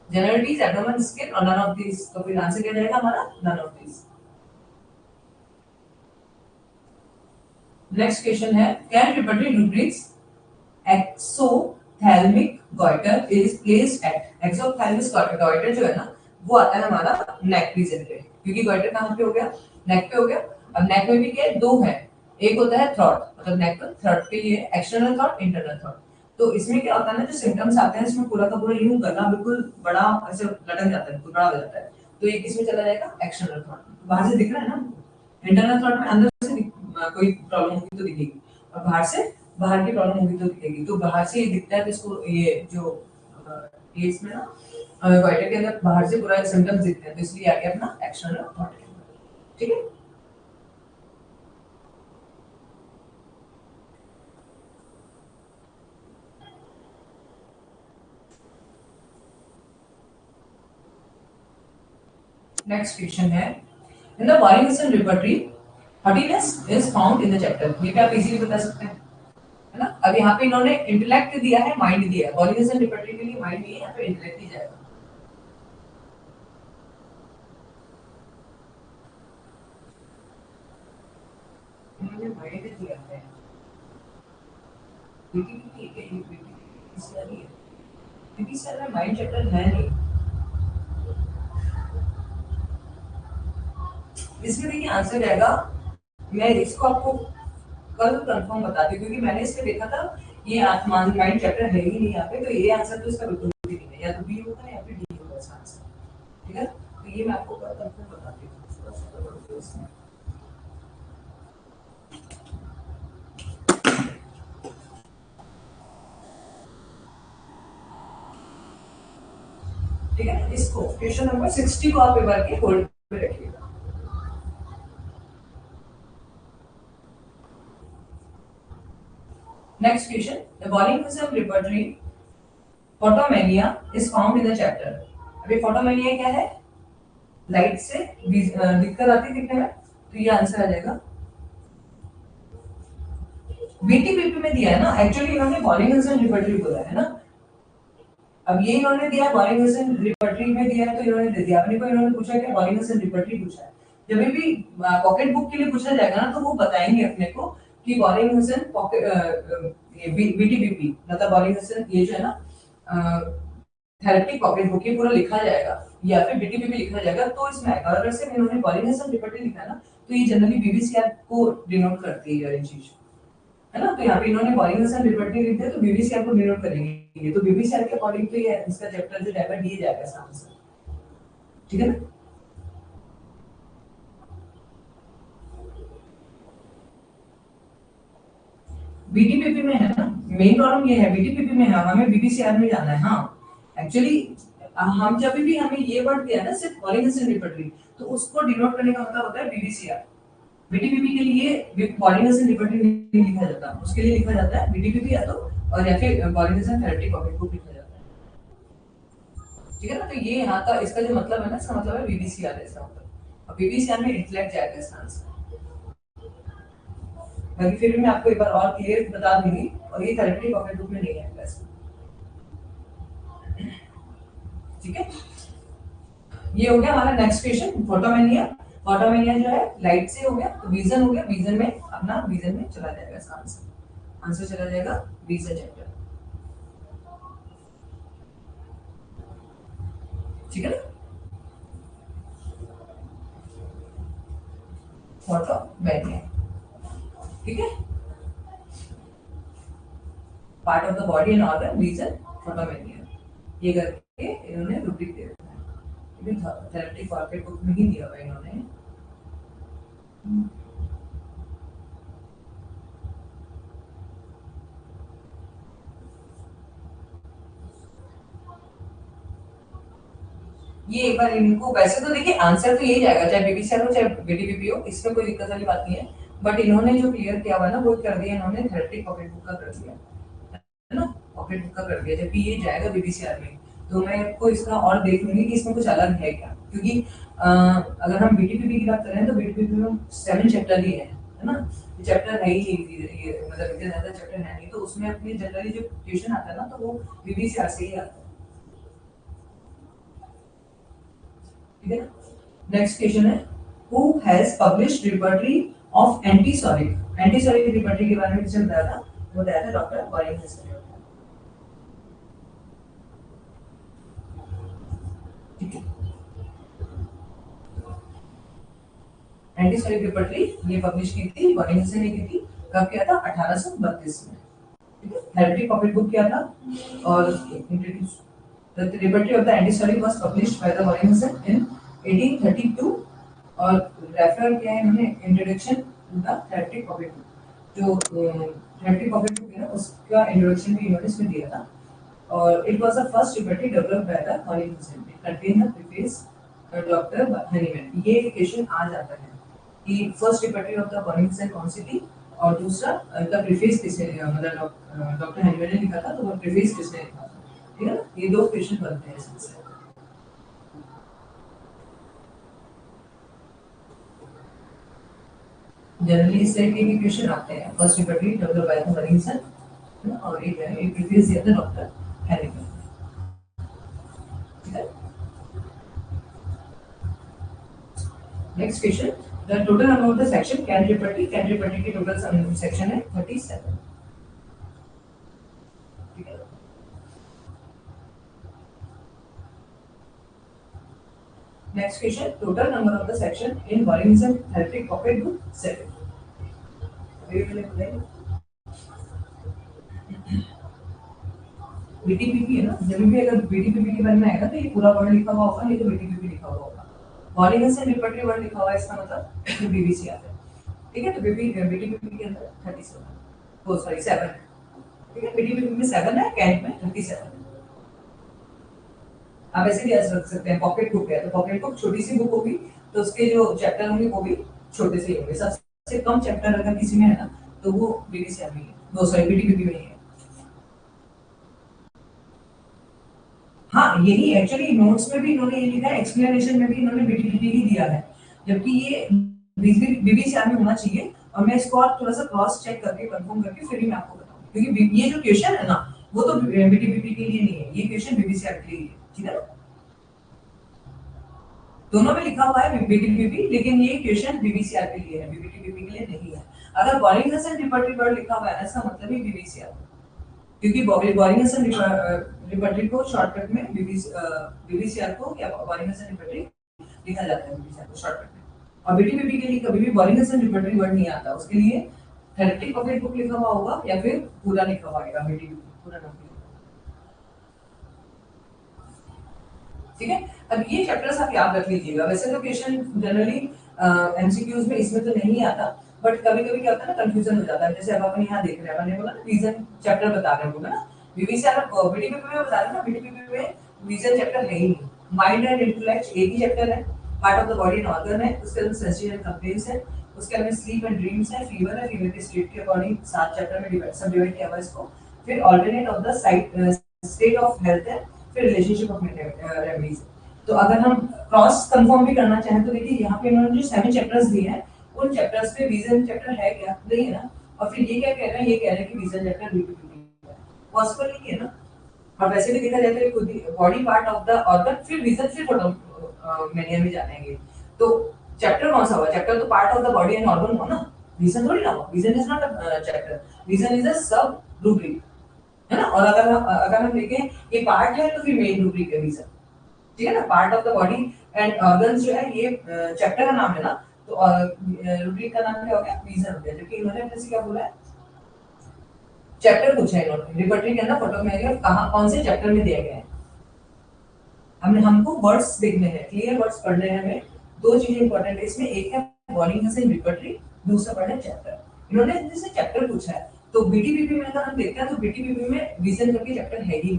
जनरलिटीज, एब्डोमेन, स्किन और नन ऑफ दीज, तो फिर आंसर क्या जाएगा हमारा? None of these. Next question है, Kent repertory rubrics exophthalmic goitre is placed at. Exophthalmic goitre जो है ना, वो आता है हमारा नेक रीजन पे, क्योंकि गॉइटर कहां पे हो गया? नेक पे हो गया। अब नेक में भी क्या है? दो है, एक होता है थ्रॉट, मतलब नेक पर थ्रॉट के लिए एक्सटर्नल थ्रॉट, इंटरनल थ्रॉट। तो इसमें क्या होता है ना, जो सिम्टम्स आते हैं इसमें पूरा का पूरा यूं करना बिल्कुल बड़ा ऐसे लटक जाता है, बड़ा हो जाता है, तो ये किसमें चला जाएगा? External throat. बाहर से दिख रहा है ना, इंटरनल थ्रॉट में अंदर से कोई प्रॉब्लम होगी तो दिखेगी, और बाहर की प्रॉब्लम होगी तो दिखेगी। तो बाहर से ये दिखता है तो इसको ये जो ये इसमें ना गॉइटर के अंदर बाहर से पूरा सिम्टम्स दिखते हैं, तो इसलिए आ गया अपना एक्सटर्नल थ्रॉट, ठीक है। नेक्स्ट क्वेश्चन है, इन द पॉलीनिसन repertory haughtiness is found in the chapter. ये भी आप इजीली बता सकते हैं, है ना। अब यहाँ पे इन्होंने इंटेलेक्ट दिया है, माइंड दिया है, पॉलीनिसन रिपर्टरी के लिए माइंड नहीं है, यहाँ पे इंटेलेक्ट ही जाएगा। इन्होंने माइंड दिया है, बीटीपी के ये बीटीपी इसलिए नहीं है, क्योंकि सर में माइंड चैप्टर है नहीं। इसमें देखिए आंसर जाएगा, मैं इसको आपको कल कंफर्म बताती हूँ, क्योंकि मैंने इसमें देखा था ये आत्मान माइंड चैप्टर है ही नहीं यहाँ पे, तो ये आंसर तो इसका बिल्कुल भी नहीं है, या तो बी होगा या फिर डी होगा इसका आंसर, ठीक है। तो ये मैं आपको कल कंफर्म बताती हूँ। ठीक है, इसको क्वेश्चन नंबर 60 को आप एक बार के होल्ड पे रखिएगा। नेक्स्ट क्वेश्चन, द पॉलीनिसन repertory photomania is found in the chapter. अभी फोटोमेनिया क्या है? लाइट से दिक्कत आती है दिखने में, तो ये आंसर आ जाएगा। बीटीपीपी में दिया है ना, एक्चुअली इन्होंने पॉलीनिसन रिपर्टरी बोला है ना। अब ये इन्होंने दिया पॉलीनिसन रिपर्टरी में दिया है, तो इन्होंने दे दिया। अपने को इन्होंने पूछा कि पॉलीनिसन रिपर्टरी पूछा है, जब भी पॉकेट बुक के लिए पूछा जाएगा ना, तो वो बताएंगे अपने को कि पॉलीनिसन बीटीपीपी मतलब पॉलीनिसन ये जो है ना थेरेप्टिक पॉकेट बुक ये पूरा लिखा जाएगा या फिर बीटीपीपी लिखा जाएगा, तो इसमें आएगा। और अगर सिर्फ इन्होंने पॉलीनिसन रिपर्टरी लिखा है ना, तो ये जनरली बीबीसीआर को डिनोट करती है ये चीज, है ना। तो यहाँ पे इन्होंने पॉलीनिसन रिपर्टरी लिख दिया, तो बीबीसीआर को डिनोट करेंगे, तो बीबीसीआर के अकॉर्डिंग तो ये इसका चैप्टर जो जाएगा डी जाएगा इसका आंसर, ठीक है ना। बीटीपीपी में है ना, मेन प्रॉब्लम ये है बीटीपीपी में है, हमें बीबीसीआर में जाना है। हाँ एक्चुअली हम जब भी हमें ये वर्ड दिया ना सिर्फ पॉलीनिसन रिपर्टरी, तो उसको डिनोट करने का मतलब होता है बीबीसीआर। बीटीपीपी के लिए पॉलीनिसन रिपर्टरी नहीं लिखा जाता, उसके लिए लिखा जाता है बीटीपीपी या तो और या फिर पॉलीनिसन थेरेप्टिक पॉकेट बुक लिखा जाता है। ठीक है ना। तो ये यहाँ का इसका जो मतलब है ना, इसका मतलब है बीबीसीआर है इसका मतलब। अब बीबीसीआर में इंटेलेक्ट जाएगा इसका आंसर। बाकी फिर भी मैं आपको एक बार और क्लियर बता दूंगी, और ये थेरेपी पॉकेट बुक में नहीं है क्लास में। ठीक है, ये हो गया हमारा नेक्स्ट क्वेश्चन, फोटोमेनिया। फोटोमेनिया जो है लाइट से हो गया, तो विजन हो गया, विजन में अपना विजन में चला जाएगा इसका आंसर। आंसर चला जाएगा विजन चैप्टर। ठीक है ना, फोटोमेनिया। ठीक है, part of the body and organ vision photomania, ये करके इन्होंने रूब्रिक दे रखा है। ये थेरेपी पॉकेट बुक में ही दिया हुआ है इन्होंने। ये एक बार इनको, वैसे तो देखिए आंसर तो यही जाएगा, चाहे बीबीसीआर हो चाहे बीटीपीपी हो, इसमें कोई दिक्कत वाली बात नहीं है। बट इन्होंने जो क्लियर किया हुआ ना, वो कर दिया इन्होंने थेरेटिक पॉकेट बुक का कर दिया है ना, पॉकेट बुक का कर दिया, जबकि ये जाएगा बीबीसीआर में। तो मैं आपको इसका और देख लूंगी कि इसमें कुछ अलग है क्या, क्योंकि अगर हम बीटीपीपी की बात करें तो बीटीपीपी में 7 चैप्टर ही है ना, चैप्टर है ही ये मतलब इतने ज्यादा चैप्टर है नहीं, तो उसमें अपने जनरली जो क्वेश्चन आता है ना, तो वो बीबीसीआर से ही आता है। ठीक है ना। नेक्स्ट क्वेश्चन है, who has published repertory of antipsoric. Antipsoric repertory के बारे में किसने बताया था, वो बताया था डॉक्टर वॉरेन। ठीक है, एंटीसोरिक रिपर्टरी ये पब्लिश की थी वॉरेन ने की थी। कब किया था, 1832 में। ठीक है, थेरेपी पॉकेट बुक किया था, और introduce the repertory of the antipsoric was published by the Warren in 1832, और रेफर किया है इन्होंने introduction to the therapy pocket book. जो थेरेपी पॉकेट बुक है ना, उसका इंट्रोडक्शन भी इन्होंने इसमें दिया था। और it was the first liberty developed by the Hollywood. It contained the preface doctor Hahnemann. ये क्वेश्चन आ जाता है कि first liberty of the burning कौन सी थी, और दूसरा का प्रीफेस किसने, मतलब डॉक्टर हनीमैन ने लिखा था, तो वो प्रीफेस किसने लिखा था। ठीक है ना, ये दो क्वेश्चन बनते हैं इससे। जनरली इस तरह के क्वेश्चन आते हैं, first liberty developed by the burning, और एक है ये प्रीफेस दिया था डॉक्टर हनीमैन। ठीक है, next question, the total number of the section Kent repertory की टोटल सेक्शन है 37। ठीक है, next question, total number of the section in वॉरेनिज्म थेरेटिक पॉकेट बुक 7। बीटीपीपी है ना, जब भी अगर बीटीपीपी के बारे में आएगा तो ये पूरा वर्ड लिखा हुआ होगा, ये तो बीटीपीपी लिखा हुआ होगा। वॉरेनिज्म रिपर्टरी वर्ड लिखा हुआ है, इसका मतलब ये बीबीसी आता है। ठीक है, तो बीटीपीपी के अंदर 37, ओ सॉरी 7 है। ठीक है, बीटीपीपी में 7 है, कैंट में 37 है। आप ऐसे भी याद रख सकते हैं, पॉकेट बुक है तो पॉकेट बुक छोटी सी बुक होगी, तो उसके जो चैप्टर होंगे वो भी छोटे से ही होंगे। सबसे कम चैप्टर अगर किसी में है ना, तो वो बीबीसी में है, वो सॉरी बीटीपीपी में है। हाँ, यही एक्चुअली नोट्स में भी इन्होंने ये लिखा है, एक्सप्लेनेशन में भी इन्होंने बीटीपीपी ही दिया है, जबकि ये बीबीसी में होना चाहिए। और मैं इसको और थोड़ा सा क्रॉस चेक करके कंफर्म करके फिर ही मैं आपको बताऊंगी, क्योंकि ये जो क्वेश्चन है ना, वो तो बीटीपीपी के लिए नहीं है, ये क्वेश्चन बीबीसी के लिए है। ठीक है, दोनों में लिखा हुआ है बीटीपीपी, लेकिन ये क्वेश्चन बीबीसीआर के लिए है, बीटीपीपी के लिए नहीं है। अगर बॉरिंगसन रिपर्टरी वर्ड लिखा हुआ है ना, इसका मतलब ही बीबीसीआर, क्योंकि बॉरिंगसन रिपर्टरी को शॉर्टकट में बीबीसीआर को या बॉरिंगसन रिपर्टरी लिखा जाता है, बीबीसीआर को शॉर्टकट में। और बीटीपीपी के लिए कभी भी बॉरिंगसन रिपर्टरी वर्ड नहीं आता, उसके लिए थेरेटिक पॉकेट बुक लिखा हुआ होगा या फिर पूरा लिखा हुआ आएगा, बीटीपीपी पूरा नाम। ठीक है, अब ये चैप्टर्स आप याद रख लीजिएगा। वैसे तो क्वेश्चन जनरली एमसीक्यूज में इसमें तो नहीं आता, बट कभी कभी क्या होता है ना, कंफ्यूजन हो जाता है। जैसे अब अपन यहाँ देख रहे हैं, मैंने बोला ना रीजन चैप्टर बता रहे हैं ना, बीबीसी आप बीटीपीपी में बता रहे हैं ना, बीटीपीपी में रीजन चैप्टर है ही नहीं। माइंड एंड इंटेलेक्ट एक ही चैप्टर है, part of the body and organ है, उसके अंदर सेंसेशन एंड कंप्लेंट्स है, उसके अंदर स्लीप एंड ड्रीम्स है, फीवर है, फीवर के स्टेट के अकॉर्डिंग 7 चैप्टर में सब डिवाइड किया हुआ है इसको। फिर alternate of the site state of health है, फिर रिलेशनशिप ऑफ रेमेडीज। तो अगर हम क्रॉस कंफर्म भी करना चाहें तो देखिए यहाँ पे इन्होंने जो 7 चैप्टर्स दिए हैं उन चैप्टर्स पे रीजन चैप्टर है क्या, नहीं है ना। और फिर ये क्या कह रहे हैं, ये कह रहे हैं कि रीजन चैप्टर बीपीपी पॉसिबल नहीं है ना। और वैसे भी देखा जाए तो body part of the organ फिर रीजन फिर फोटोमेनिया में जानेंगे। तो चैप्टर कौन सा हुआ, चैप्टर तो part of the body and organ हुआ ना, रीजन थोड़ी ना हुआ। Region is not a chapter, region is a sub rubric, है ना। और अगर हम देखें ये पार्ट है तो फिर मेन रूब्रिक है रीजन, ठीक है ना। Part of the body and organs जो है ये चैप्टर का नाम है ना, तो रूब्रिक का नाम क्या हो गया, रीजन हो गया। जबकि इन्होंने अपने से क्या बोला है, चैप्टर पूछा है इन्होंने, रिपर्टरी के अंदर फोटोमेनिया कहां कौन से चैप्टर में दिया गया है। हमको वर्ड्स देखने हैं, क्लियर वर्ड्स पढ़ने हैं हमें। दो चीजें इंपॉर्टेंट है इसमें, एक है बॉडी से रिपर्टरी, दूसरा पढ़ना चैप्टर। इन्होंने जैसे चैप्टर पूछा है तो बीटीपीपी में अगर हम देखते हैं तो बीटीपीपी में विजन करके चैप्टर है ही नहीं।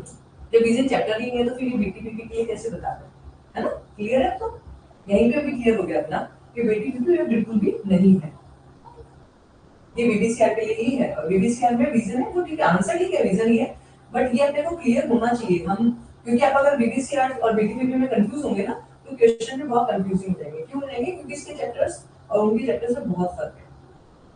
जब विजन चैप्टर ही नहीं है तो फिर बीटीपीपी के लिए कैसे बता रहे हैं, है ना। क्लियर है, तो यहीं पे भी क्लियर हो गया अपना कि बीटीपीपी में बिल्कुल भी नहीं है, ये बीबीसीआर के लिए ही है। और बीबीसीआर में विजन है, तो ठीक है, आंसर ठीक है, विजन ही है, बट ये अपने को क्लियर होना चाहिए हम, क्योंकि आप अगर बीबीसीआर और बीटीपीपी में कंफ्यूज होंगे ना तो क्वेश्चन में बहुत कंफ्यूजिंग हो जाएंगे। क्यों हो जाएंगे, क्योंकि इसके चैप्टर्स और उनके चैप्टर्स में बहुत फर्क है।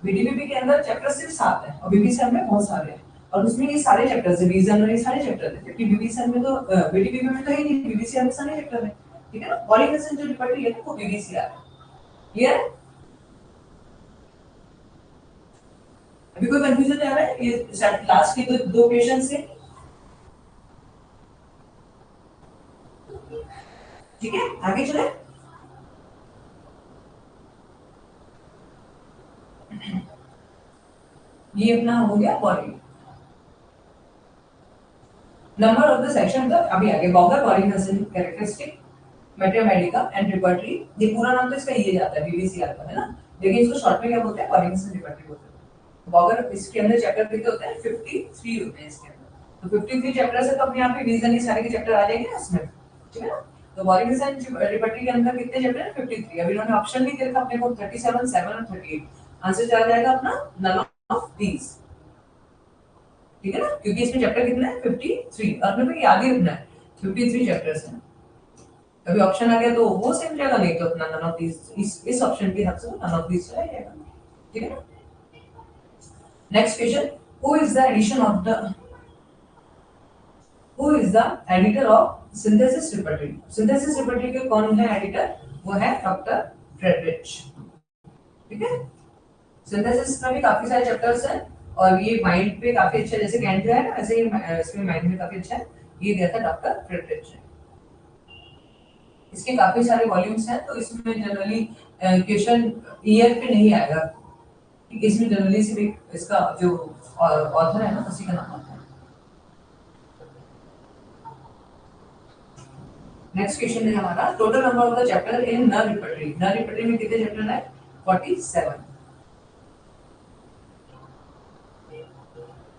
बीटीपीपी के अंदर चैप्टर सिर्फ 7 है और बीबीसीआर में बहुत सारे हैं, और उसमें ये सारे चैप्टर्स है, रीजन और ये सारे चैप्टर है। जबकि बीबीसीआर में तो बीटीपीपी में तो है नहीं, बीबीसीआर में सारे चैप्टर है, ठीक है ना। पॉलीगेशन जो रिपर्टरी है वो बीबीसीआर है। क्लियर है, अभी कोई कंफ्यूजन आ रहा है ये लास्ट के दो क्वेश्चन से, ठीक है। आगे चले, ये अपना हो गया body. Number of the section का अभी आगे, बॉगर पॉलीगेशन कैरेक्टरिस्टिक मेटामेडिका एंड रिपर्टरी, ये पूरा नाम तो इसका ये जाता है बीबीसीआर का, है ना। लेकिन इसको शॉर्ट में क्या बोलते हैं, पॉलीगेशन रिपर्टरी बोलते हैं। बॉगर इसके अंदर चैप्टर कितने होते हैं, 53 होते हैं इसके अंदर। तो 53 चैप्टर से तो अपने आप ही रीजन के सारे के चैप्टर आ जाएंगे ना इसमें, ठीक है ना। तो पॉलीगेशन रिपर्टरी के अंदर कितने चैप्टर हैं, 53। अभी इन्होंने ऑप्शन भी दे रखा अपने को 37, 7 और 38। आंसर चला जाएगा अपना नन ऑफ दीस, ठीक है ना, क्योंकि इसमें चैप्टर कितना है, 53, और अपने को याद ही रखना है 53 चैप्टर्स हैं। कभी ऑप्शन आ गया तो वो सेम जाएगा, नहीं तो अपना नन ऑफ दीस, इस ऑप्शन के हिसाब से नन ऑफ दीस चला जाएगा, ठीक है ना। Next question, who is the edition of the who is the editor of synthesis repertory. Synthesis repertory के कौन है एडिटर, वो है डॉक्टर फ्रेडरिच, ठीक है। सिंथेसिस में भी काफी सारे चैप्टर्स हैं और ये माइंड पे काफी अच्छा, जैसे कैंट है ना वैसे ही इसमें माइंड में काफी अच्छा है। ये दिया था डॉक्टर फ्रेडरिच ने, इसके काफी सारे वॉल्यूम्स हैं, तो इसमें जनरली क्वेश्चन ईयर पे नहीं आएगा, इसमें जनरली सिर्फ इसका जो ऑथर है ना उसी का नाम आता है। नेक्स्ट क्वेश्चन है हमारा, total number of the chapter in nerve repertory. Nerve repertory में कितने चैप्टर है, 47,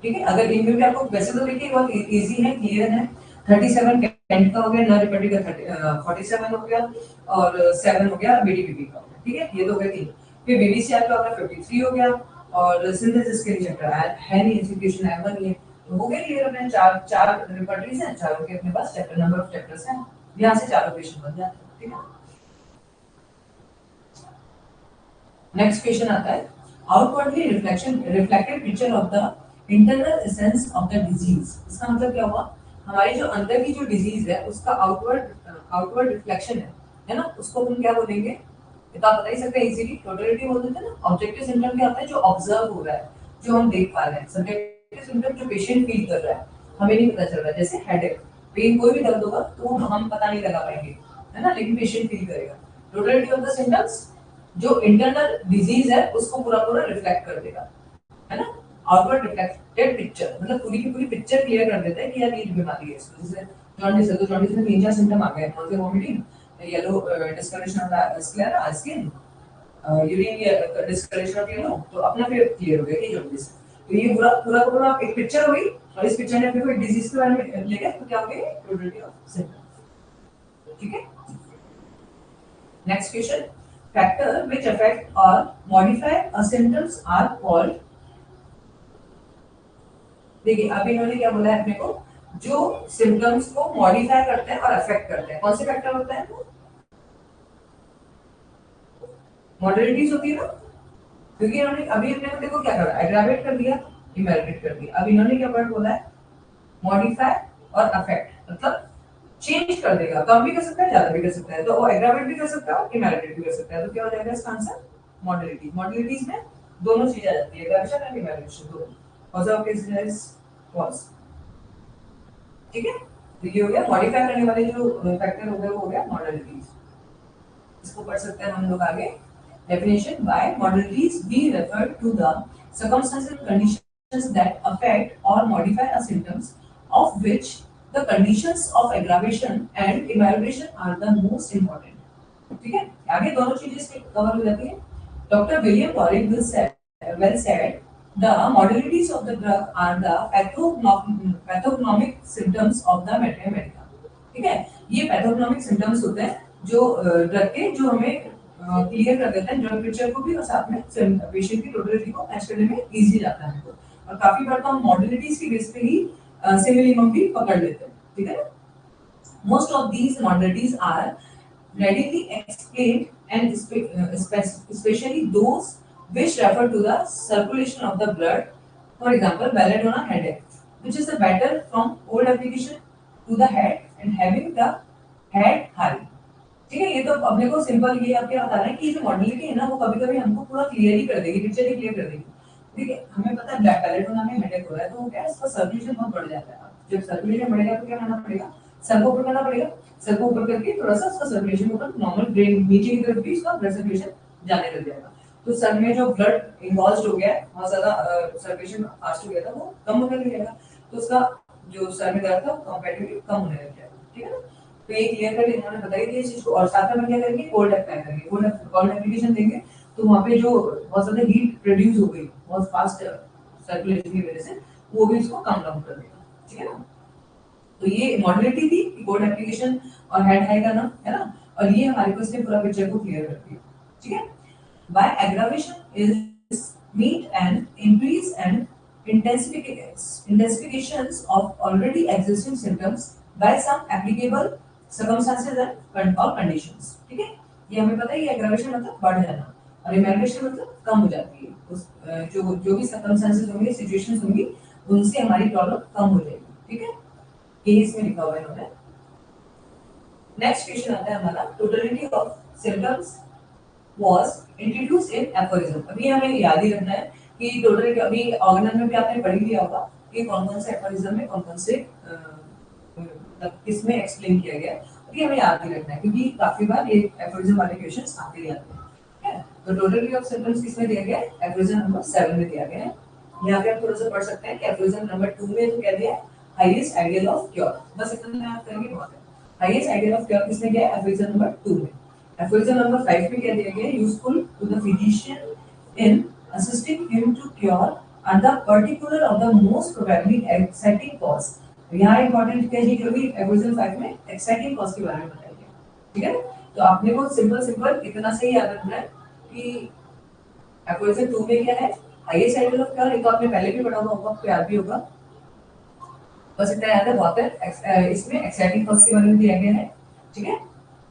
ठीक है। अगर इनमें भी आपको वैसे तो देखिए बहुत इजी है, क्लियर है। 37 कैंट का हो गया, नर्व रिपर्टरी का 47 हो गया, और 7 हो गया बीडीपीपी का, ठीक है। ये तो हो गए 3। फिर बीबीसीआर का होगा 53 हो गया, और सिंथेसिस के लिए चैप्टर है नहीं, एजुकेशन है वन ये, तो हो गए क्लियर। अपने चार रिपर्टरीज हैं, चारों के अपने पास चैप्टर नंबर ऑफ चैप्टर्स हैं, यहां से चारों क्वेश्चन बन जाते हैं, ठीक है। नेक्स्ट क्वेश्चन आता है, outwardly reflected picture of the internal essence of the disease. इसका मतलब क्या हुआ, हमारी जो अंदर की जो डिजीज है उसका आउटवर्ड रिफ्लेक्शन है ना, उसको हम क्या बोलेंगे, ये तो आप बता ही सकते हैं इजीली, टोटलिटी बोल देते हैं ना। ऑब्जेक्टिव सिम्टम क्या होता है, जो ऑब्जर्व हो रहा है, जो हम देख पा रहे हैं। सब्जेक्टिव सिम्टम जो पेशेंट फील कर रहा है, हमें नहीं पता चल रहा है, जैसे हेडेक, पेन, कोई भी दर्द होगा तो हम पता नहीं लगा पाएंगे, है ना, लेकिन पेशेंट फील करेगा। टोटलिटी ऑफ द सिम्टम्स जो इंटरनल डिजीज है उसको पूरा पूरा रिफ्लेक्ट कर देगा, है ना। आउटवर्ड रिफ्लेक्टेड पिक्चर मतलब पूरी की पूरी पिक्चर क्लियर कर देता है कि यार ये बीमारी है इसको। जैसे जॉन्डिस है तो जॉन्डिस में 3-4 सिम्टम आ गए, nausea, vomiting, yellow discolouration of the sclera skin, urine discolouration of yellow, तो अपना फिर क्लियर हो गया कि जॉन्डिस है। तो ये पूरा पूरा पूरा एक पिक्चर हो गई, और इस पिक्चर ने अपने को एक डिजीज के बारे में ले गया, तो क्या हो गई, टोटलिटी ऑफ सिम्टम, ठीक है। Next question, factor which affect or modify a symptoms are called, देखिए अब इन्होंने क्या बोला है अपने को, जो सिम्टम्स को मॉडिफाई करते हैं और अफेक्ट करते हैं। कौन से फैक्टर होते हैं? मॉडलिटीज होती है ना, क्योंकि इन्होंने अभी अपने को देखो क्या करा, एग्रावेट कर दिया, इमेरिटेट कर दिया। अब इन्होंने क्या वर्ड बोला है? मॉडिफाई और अफेक्ट, मतलब चेंज कर देगा, कम भी कर सकता है, ज्यादा भी कर सकता है, तो वो एग्रावेट भी कर सकता है और इमेरिटेट भी कर सकता है। तो क्या हो जाएगा इसका आंसर? मॉडलिटी। मॉडलिटीज में दोनों चीजें आ जाती है, एग्रावेशन एंड इमेरिटेशन दोनों। कौन सा केस इज फॉल्स? ठीक है, तो ये हो गया मॉडिफाई करने वाले जो फैक्टर हो गए वो हो गया मॉडलिटीज। इसको पढ़ सकते हैं हम लोग आगे। Definition: by modalities we refer to the circumstances and conditions that affect or modify a symptoms of which the conditions of aggravation and amelioration are the most important. ठीक है, आगे दोनों चीजें इसमें कवर हो जाती है। Doctor William toric well said, the modalities of the drug are the pathognomic symptoms of the materia medica. ठीक है, ये पैथोग्नोमिक सिम्टम्स होते हैं जो ड्रग के, जो हमें क्लियर कर देते हैं ड्रग पिक्चर को भी और साथ में पेशेंट की टोटलिटी को मैच करने में इजी जाता है हमको। और काफी बार तो हम मॉडलिटीज की बेस पे ही सिमिलिनम भी पकड़ लेते हैं। ठीक है, most of these modalities are readily explained and especially those which refer to the circulation of the blood. For example, belladonna headache, which is the better from cold application to the head and having the head high. ठीक है, ये तो अपने को सिंपल ये आपके बता रहे हैं कि ये जो मॉडलिटी है ना वो कभी कभी हमको पूरा क्लियर ही कर देगी, पिक्चर ही क्लियर कर देगी। ठीक है, हमें पता है बैलेडोना में हेडेक हो रहा है तो क्या है, इसका सर्कुलेशन बहुत बढ़ जाता है। जब सर्कुलेशन बढ़ेगा तो क्या करना पड़ेगा? सर को ऊपर करना पड़ेगा। सर को ऊपर करके थोड़ा सा उसका सर्कुलेशन ऊपर नॉर्मल ब्रेन नीचे की तरफ भी इसका ब्लड सर्कुलेशन जाने लग जाएगा। तो सर में जो ब्लड इन्वॉल्व हो गया है, बहुत ज्यादा सर्कुलेशन फास्ट हो गया था, वो कम होने लग जाएगा। तो उसका जो सर में दर्द था वो कंपैरेटिवली कम होने लग जाएगा। ठीक है ना, तो ये क्लियर करके इन्होंने बताई थी इस चीज को। और साथ में क्या करेंगे? कोल्ड अप्लाई करेंगे, कोल्ड एप्लीकेशन देंगे तो वहाँ पे जो बहुत ज्यादा हीट प्रोड्यूस हो गई बहुत फास्ट सर्कुलेशन की वजह से, वो भी इसको कम डाउन कर देगा। ठीक है ना, तो ये मॉडलिटी थी कोल्ड एप्लीकेशन और हेड हाई का नाम है ना, और ये हमारे को इसने पूरा पिक्चर को क्लियर करती है। ठीक है, by aggravation is meant and increase and intensifications of already existing symptoms by some applicable circumstances and or conditions. ठीक है, ये हमें पता है ये एग्रावेशन मतलब बढ़ जाना और इमेरिटेशन मतलब कम हो जाती है। उस जो भी सर्कमस्टेंसेस होंगे, सिचुएशंस होंगी, उनसे हमारी प्रॉब्लम कम हो जाएगी। ठीक है, ये इसमें लिखा हुआ है इन्होंने। नेक्स्ट क्वेश्चन आता है हमारा, totality of symptoms was introduced in aphorism. अभी हमें याद ही रखना है कि टोटलिटी अभी ऑर्गेनल में भी आपने पढ़ लिया होगा कि कौन-कौन से एफोरिज्म में कौन-कौन से किसमें एक्सप्लेन किया गया है। अभी हमें याद ही रखना है क्योंकि काफी बार ये एफोरिज्म वाले क्वेश्चंस आते ही आते हैं। ठीक है, तो टोटलिटी ऑफ सिम्पटम्स किसमें दिया गया है? एफोरिज्म नंबर 7 में दिया गया है। यहाँ पे आप थोड़ा सा पढ़ सकते हैं कि एफोरिज्म नंबर 2 में तो क्या दिया है? Highest ideal of cure. बस इतना याद करेंगे बहुत है। हाईएस्ट आइडियल ऑफ क्योर किसमें गया है? एफोरिज्म नंबर 2 में। एफोरिज्म नंबर 5 में क्या दिया गया है? Useful to the physician in assisting him to cure and the particular of the most probably exciting cause। यहाँ इंपॉर्टेंट क्या है क्योंकि एफोरिज्म 5 में एक्साइटिंग कॉज के बारे में बताया गया। ठीक है, तो आपने को सिंपल सिंपल इतना से ही याद रखना है कि एफोरिज्म 2 में क्या है? Highest ideal of cure. एक आपने पहले भी पढ़ा होगा, आपको याद भी होगा, बस इतना याद है बहुत है। इसमें एक्साइटिंग कॉज के बारे में दिया गया है। ठीक है,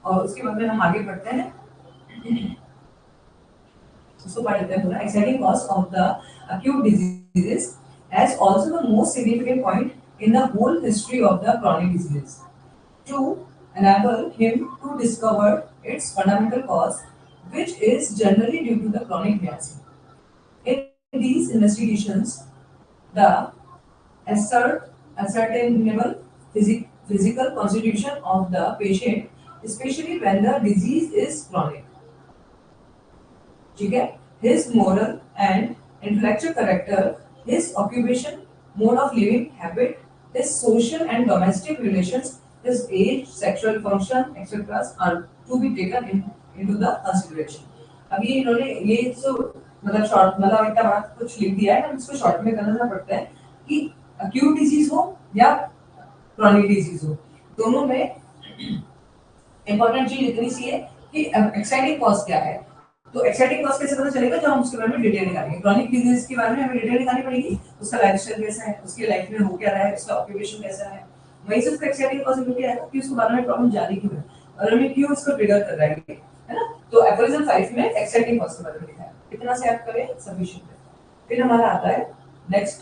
और उसके बाद में हम आगे बढ़ते हैं। उसको पढ़ लेते हैं पूरा। Exciting cause of the acute diseases as also the most significant point in the whole history of the chronic disease to enable him to discover its fundamental cause, which is generally due to the chronic miasm. In these investigations, the ascertainable physical constitution of the patient, especially when the disease is chronic, ठीक है, his moral and intellectual character, his occupation, mode of living habit, his social and domestic relations, his age, sexual function, etc. are to be taken into the consideration। अब ये इन्होंने ये जो मतलब शॉर्ट मतलब इतना बड़ा कुछ लिख दिया है, हम इसको शॉर्ट में करना पड़ता है कि acute disease हो या chronic disease हो, दोनों में इंपॉर्टेंट चीज इतनी सी है कि एक्साइटिंग कॉज क्या है। तो एक्साइटिंग कॉज कैसे पता चलेगा? जब हम उसके बारे में डिटेल निकालेंगे। क्रॉनिक डिजीज के बारे में हमें डिटेल निकालनी पड़ेगी, उसका लाइफस्टाइल कैसा है, उसकी लाइफ में हो क्या रहा है, उसका ऑक्यूपेशन कैसा है, वहीं से उसका एक्साइटिंग पॉसिबिलिटी आएगा कि उसको बाद में प्रॉब्लम जारी क्यों है और हमें क्यों उसको ट्रिगर कर रहा है ना। तो एफोरिज्म 5 में एक्साइटिंग पॉसिबिलिटी है, इतना से आप करें सफिशिएंट है। फिर हमारा आता है नेक्स्ट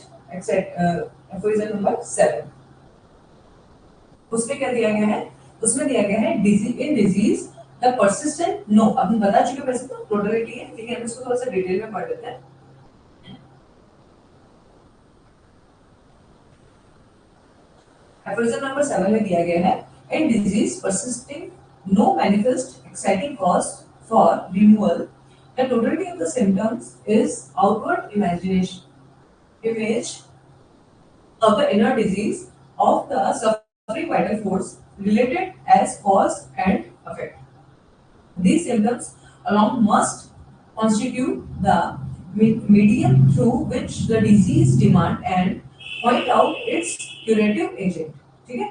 एफोरिज्म नंबर 7। उसमें क्या दिया गया है, उसमें दिया गया है डिजीज द परसिस्टेंट नो, अब हम बता चुके वैसे तो टोटलिटी है, लेकिन हम इसको थोड़ा सा डिटेल में पढ़ लेते हैं। एफोरिज्म नंबर 7 में दिया गया है in disease persisting no manifest exciting cause for removal the totality of the symptoms is outward imagination image of the inner disease of the suffering vital force related as cause and effect. These symptoms alone must constitute the medium through which the disease demand and point out its curative agent. ठीक है?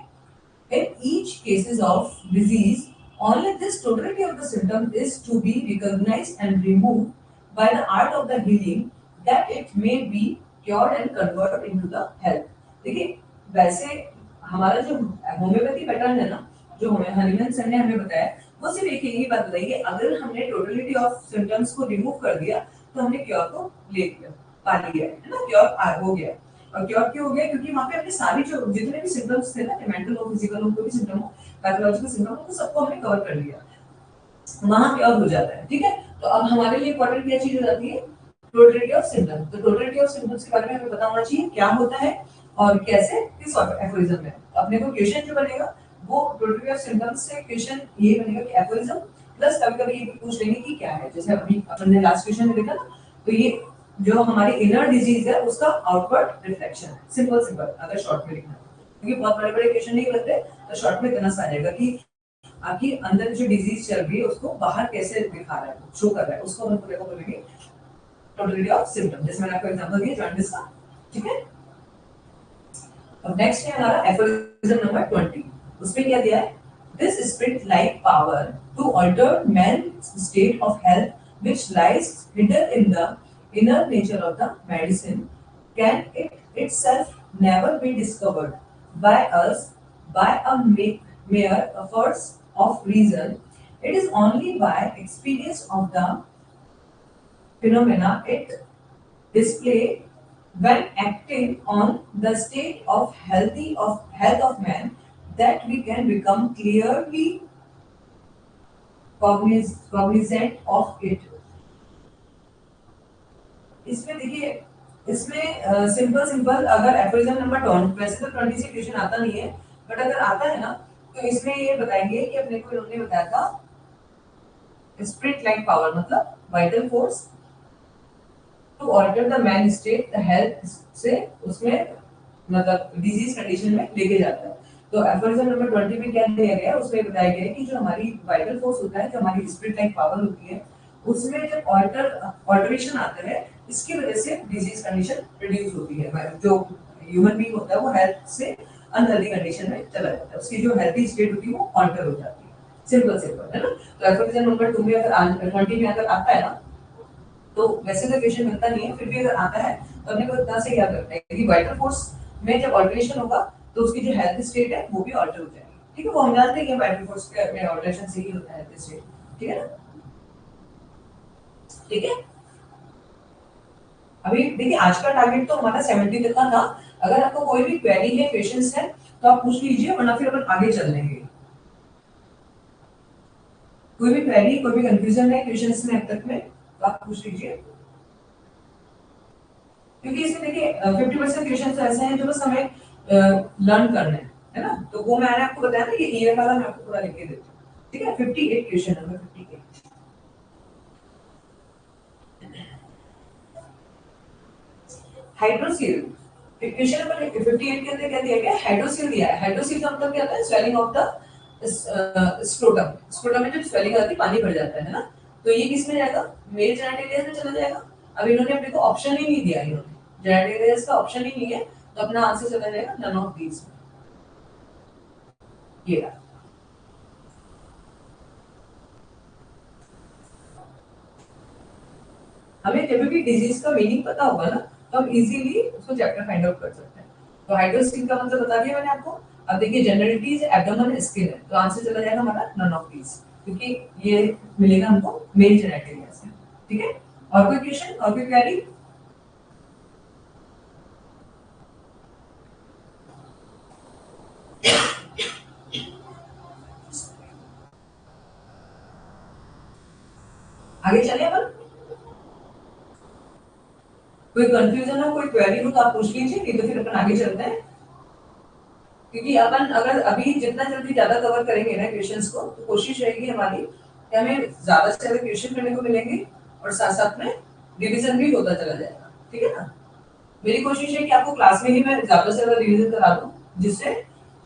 In each cases of disease, only this totality of the symptom is to be recognized and removed by the art of the healing that it may be cured and converted into the health. देखिए वैसे हमारा जो होम्योपैथी पैटर्न है ना, जो हनीमैन सर ने हमें बताया, वो सिर्फ एक ही बात बताई कि अगर हमने टोटलिटी ऑफ सिम्टम्स को रिमूव कर दिया तो हमने क्योर को ले लिया, पा लिया है ना, क्योर हो गया। और क्योर क्यों हो गया, क्योंकि वहां पे अपने सारी जो जितने भी सिम्टम्स थे ना, मेंटल हो फिजिकल हो कोई भी सिम्टम हो, पैथोलॉजिकल सिम्टम हो, तो सबको हमने कवर कर लिया, वहां क्योर हो जाता है। ठीक है, तो अब हमारे लिए इंपॉर्टेंट क्या चीज हो जाती है, टोटलिटी ऑफ सिम्टम्स। तो टोटलिटी ऑफ सिम्टम्स के बारे में हमें पता होना चाहिए क्या होता है और कैसे, किस एफोरिज्म में। अपने को क्वेश्चन जो बनेगा वो टोटलिटी ऑफ सिम्टम्स से क्वेश्चन ये बनेगा कि एफोरिज्म प्लस कभी कभी ये भी पूछ लेंगे कि क्या है, जैसे अभी अपन ने लास्ट क्वेश्चन में देखा ना, तो ये जो हमारी इनर डिजीज है उसका आउटवर्ड रिफ्लेक्शन है। सिंपल सिंपल अगर शॉर्ट में लिखना है, क्योंकि बहुत बड़े बड़े क्वेश्चन नहीं बनते, तो शॉर्ट में इतना सा आ जाएगा कि आपकी अंदर जो डिजीज चल रही है उसको बाहर कैसे दिखा रहा है, शो कर रहा है, उसको हम पूरे को बोलेंगे टोटलिटी ऑफ सिम्टम। जैसे मैंने आपको एग्जांपल दिया जॉन्डिस का। ठीक है, अब नेक्स्ट है हमारा एफोरिज्म नंबर 20। उसमें क्या दिया है, this spirit like power to alter man's state of health which lies hidden in the inner nature of the medicine can it itself never be discovered by us by a mere efforts of reason. It is only by experience of the phenomena it display when acting on the state of health of man that we can become clearly cognizant of it. इसमें देखिए, इसमें सिंपल अगर एफोरिज्म नंबर 20, वैसे तो 20 से क्वेश्चन आता नहीं है, बट अगर आता है ना तो इसमें ये बताएंगे कि अपने को इन्होंने बताया था स्पिरिट लाइक पावर मतलब vital force to alter the man state the health से उसमें मतलब डिजीज कंडीशन में लेके जाता है। तो एफोरिज्म नंबर 20 में क्या दिया गया है, उसमें बताया गया है कि जो हमारी वाइटल फोर्स होता है, जो हमारी स्पिरिट लाइक पावर होती है, उसमें जब ऑल्टरेशन आता है, इसकी वजह से डिजीज कंडीशन रिड्यूस होती है। जो ह्यूमन बीइंग होता है वो हेल्थ से अनहेल्दी कंडीशन में चला जाता है, उसकी जो हेल्थी स्टेट होती है वो ऑल्टर हो जाती है। सिंपल है ना। तो एफोरिज्म नंबर 2 में अगर 20 में अगर आता है ना, तो वैसे तो क्वेश्चन मिलता नहीं है, फिर भी अगर आता है तो अपने को इतना से याद रखना है कि वाइटल फोर्स में जब ऑल्टरेशन होगा तो उसकी जो हेल्थ स्टेट है वो भी ऑल्टर हो जाएगी। ठीक है, वो हम जानते हैं कि वाइटल फोर्स में ऑल्टरेशन से ही होता है हेल्थ स्टेट। ठीक है ना, ठीक है। अभी देखिए आज का टारगेट तो हमारा 70 तक का था। अगर आपको कोई भी क्वेरी है, क्वेश्चंस है, तो आप पूछ लीजिए, वरना फिर अपन आगे चल लेंगे। कोई भी क्वेरी, कोई भी कंफ्यूजन है क्वेश्चंस में अब तक में, तो आप पूछ लीजिए, क्योंकि इसमें देखिए 50% क्वेश्चन तो ऐसे हैं जो बस हमें लर्न करने हैं, है ना। तो वो मैंने आपको बताया ना, ये ईयर वाला मैं आपको पूरा लिख के देती हूँ। ठीक है, 58 question number 58। Hydrocele question number 58 के अंदर क्या दिया गया है, हाइड्रोसील दिया है। हाइड्रोसील का मतलब क्या होता है, swelling of the scrotum. Scrotum में जब स्वेलिंग आती है, पानी भर जाता है ना, तो ये किस में जाएगा, मेल जेनिटल में चला जाएगा। अब इन्होंने अपने को ऑप्शन ही नहीं दिया, इन्होंने जेनिटल का ऑप्शन ही नहीं है, तो अपना आंसर चला जाएगा नन ऑफ दीज। ये रहा। हमें जब भी डिजीज का मीनिंग पता होगा ना, तो हम इजीली उसको चैप्टर फाइंड आउट कर सकते हैं। तो हाइड्रोसील का मतलब बता दिया मैंने आपको, अब देखिए जनरलिटीज एब्डोमेन स्किन है, तो आंसर चला जाएगा हमारा नन ऑफ दीज, क्योंकि ये मिलेगा हमको मेल जेनेटिक से। ठीक है, और कोई क्वेश्चन और कोई क्वेरी? आगे चले अपन, कोई कंफ्यूजन हो कोई क्वेरी हो तो आप पूछ लीजिए, नहीं तो फिर अपन आगे चलते हैं, क्योंकि अपन अगर अभी जितना जल्दी ज्यादा कवर करेंगे ना क्वेश्चंस को, तो कोशिश रहेगी हमारी कि हमें ज्यादा से ज्यादा क्वेश्चन करने को मिलेंगे और साथ साथ में रिवीजन भी होता चला जाएगा। ठीक है ना, मेरी कोशिश है कि आपको क्लास में ही मैं ज्यादा से ज्यादा रिवीजन करा दूं, जिससे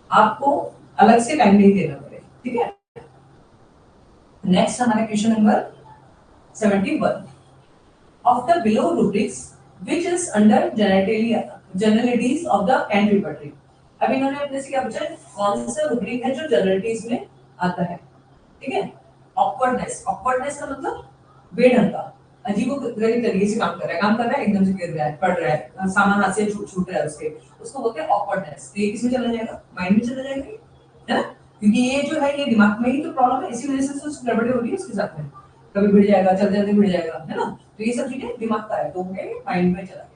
आपको अलग से टाइम नहीं देना पड़े। ठीक है, नेक्स्ट हमारा question number 71 of the below rubrics which is under generalities of the Kant repertory। अब इन्होंने अपने से क्या पूछा है, कौन सा रूब्रिक है जो जनरलिटीज में आता है। ठीक है, ऑकवर्डनेस, ऑकवर्डनेस का मतलब बेढंग का, अजीबोगरीब तरीके से काम कर रहा है, एकदम से गिर रहा है, पड़ रहा है, सामान हाथ से छूट रहा है उसके, उसको बोलते हैं ऑकवर्डनेस। तो ये किसमें चला जाएगा, माइंड में चला जाएगा, है ना, क्योंकि ये जो है ये दिमाग में ही तो प्रॉब्लम है, इसी वजह से उसको गड़बड़ी हो रही है उसके साथ में, कभी भिड़ जाएगा, चलते चलते भिड़ जाएगा, है ना, तो ये सब चीजें दिमाग का है, तो माइंड में चला गया।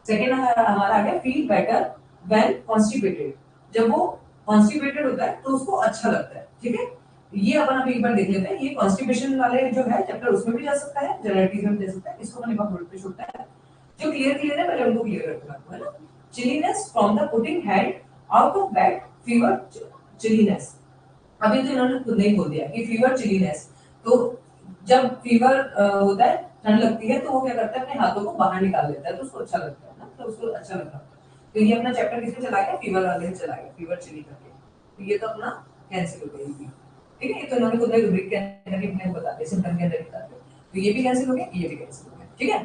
सेकेंड हमारा आ गया फील बेटर व्हेन कॉन्स्टिपेटेड, जब वो कॉन्स्टिपेटेड होता है तो उसको अच्छा लगता है। ठीक है, ये अपन अभी एक बार देख लेते हैं, ये कॉन्स्टिपेशन वाले जो है चैप्टर उसमें भी जा सकता है, जनरलिटीज में भी जा सकता है, इसको अपन एक बार होल्ड पे छोड़ते हैं, जो क्लियर है पहले उनको क्लियर करते हैं, है ना। Chilliness from the putting head out of bed, fever, chilliness. अभी तो इन्होंने खुद नहीं बोल दिया कि फीवर चिलीनेस, तो जब फीवर होता है, ठंड लगती है, तो वो क्या करता है, अपने हाथों को बाहर निकाल लेता है, तो उसको अच्छा लगता है ना, तो उसको अच्छा लगता है। तो ये अपना चैप्टर किसमें चला गया, फीवर वाले में चला गया, फीवर चिली करके, तो ये तो अपना कैंसिल हो गई। ठीक है, तो इन्होंने खुद ने रूब्रिक के अंदर ही अपने बता दिया, सिम्टम के अंदर बता दिया, तो ये भी कैंसिल हो गया, ये भी कैंसिल हो गया। ठीक है,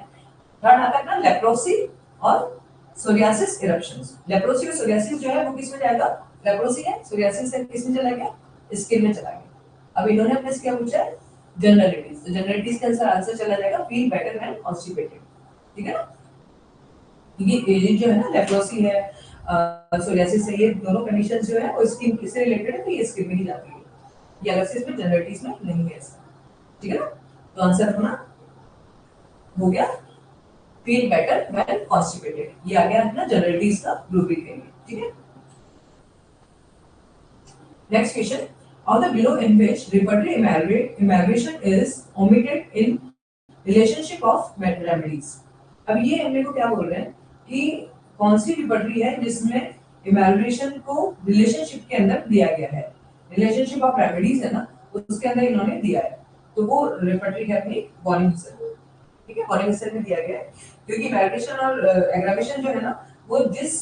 थर्ड आता है ना लेप्रोसी और सोरियासिस इरप्शंस। लेप्रोसी और सोरियासिस जो है वो किसमें जाएगा, लेप्रोसी है, सोरियासिस है, किसमें चला गया, स्किन में चला गया। अब इन्होंने अपने से क्या पूछा है, जनरलिटीज, तो जनरलिटीज का आंसर चला जाएगा फील बेटर व्हेन कॉन्स्टिपेटेड। ठीक है ना, ये जो है ना लेप्रोसी है, सोरियासिस है, ये दोनों कंडीशन जो है वो स्किन से रिलेटेड है, तो ये स्किन में ही जाती है, ये अलग से इसमें जनरलिटीज में नहीं है ऐसा। ठीक है ना, तो आंसर अपना हो गया फील बेटर व्हेन कॉन्स्टिपेटेड, ये आ गया अपना जनरलिटीज का रूब्रिक है। ठीक है, next question, of the below in which repertory evaluation is omitted in relationship of remedies। अब ये हमने को क्या बोल रहे हैं कि कौन सी रिपर्टरी है जिसमें इवैल्यूएशन को रिलेशनशिप के अंदर दिया गया है, रिलेशनशिप ऑफ रेमेडीज है ना, उसके अंदर इन्होंने दिया है, तो वो रिपर्टरी है अपनी बॉर्निंग सेल। ठीक है, बॉर्निंग सेल में दिया गया है, क्योंकि इवैल्यूएशन और एग्रावेशन जो है ना, वो जिस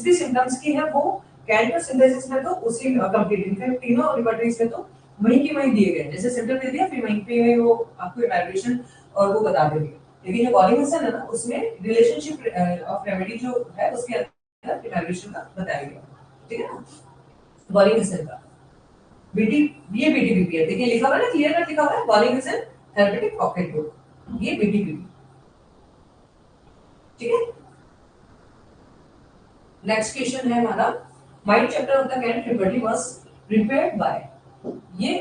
भी सिम्टम्स की है वो कैंट और सिंथेसिस में तो उसी कंप्लीट, इनफैक्ट तीनों रिपर्टरीज में तो वहीं के वहीं दिए गए, जैसे सिम्टम दे दिया फिर वहीं पे वो आपको इवैल्यूएशन और वो बता देंगे। लेकिन जो बॉर्निंग सेल है ना, उसमें रिलेशनशिप ऑफ रेमेडी जो है उसके अंदर इवैल्यूएशन का बताया गया। ठीक है ना, बॉर्निंग सेल का बीटी, ये बीटीपीपी है, देखिए लिखा हुआ है ना, क्लियर कट लिखा हुआ है, Boenninghausen therapeutic pocket book, ये बीटीपीपी। ठीक है, नेक्स्ट क्वेश्चन है हमारा, mind chapter of the Kent repertory was prepared by, ये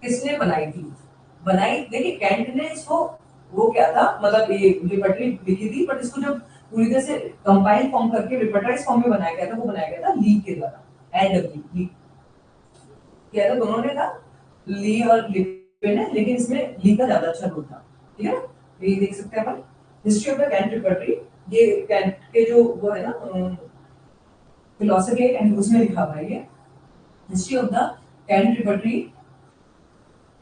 किसने बनाई थी, बनाई देखिए कैंट ने इसको, वो क्या था, मतलब ये लिबर्टी लिखी थी, बट इसको जब पूरी तरह से कंपाइल फॉर्म करके रिपर्टाइज फॉर्म में बनाया गया था, वो बनाया गया था ली के द्वारा, एडब्ल्यू ली, क्या था, दोनों ने था, ली और लिपे ने, लेकिन इसमें ली का ज्यादा अच्छा रोल था। ठीक है, ये देख सकते हैं अपन, history of the Kent repertory, ये कैंट के जो वो है ना फिलोसफी एंड उसमें लिखा हुआ है, ये history of the Kent repertory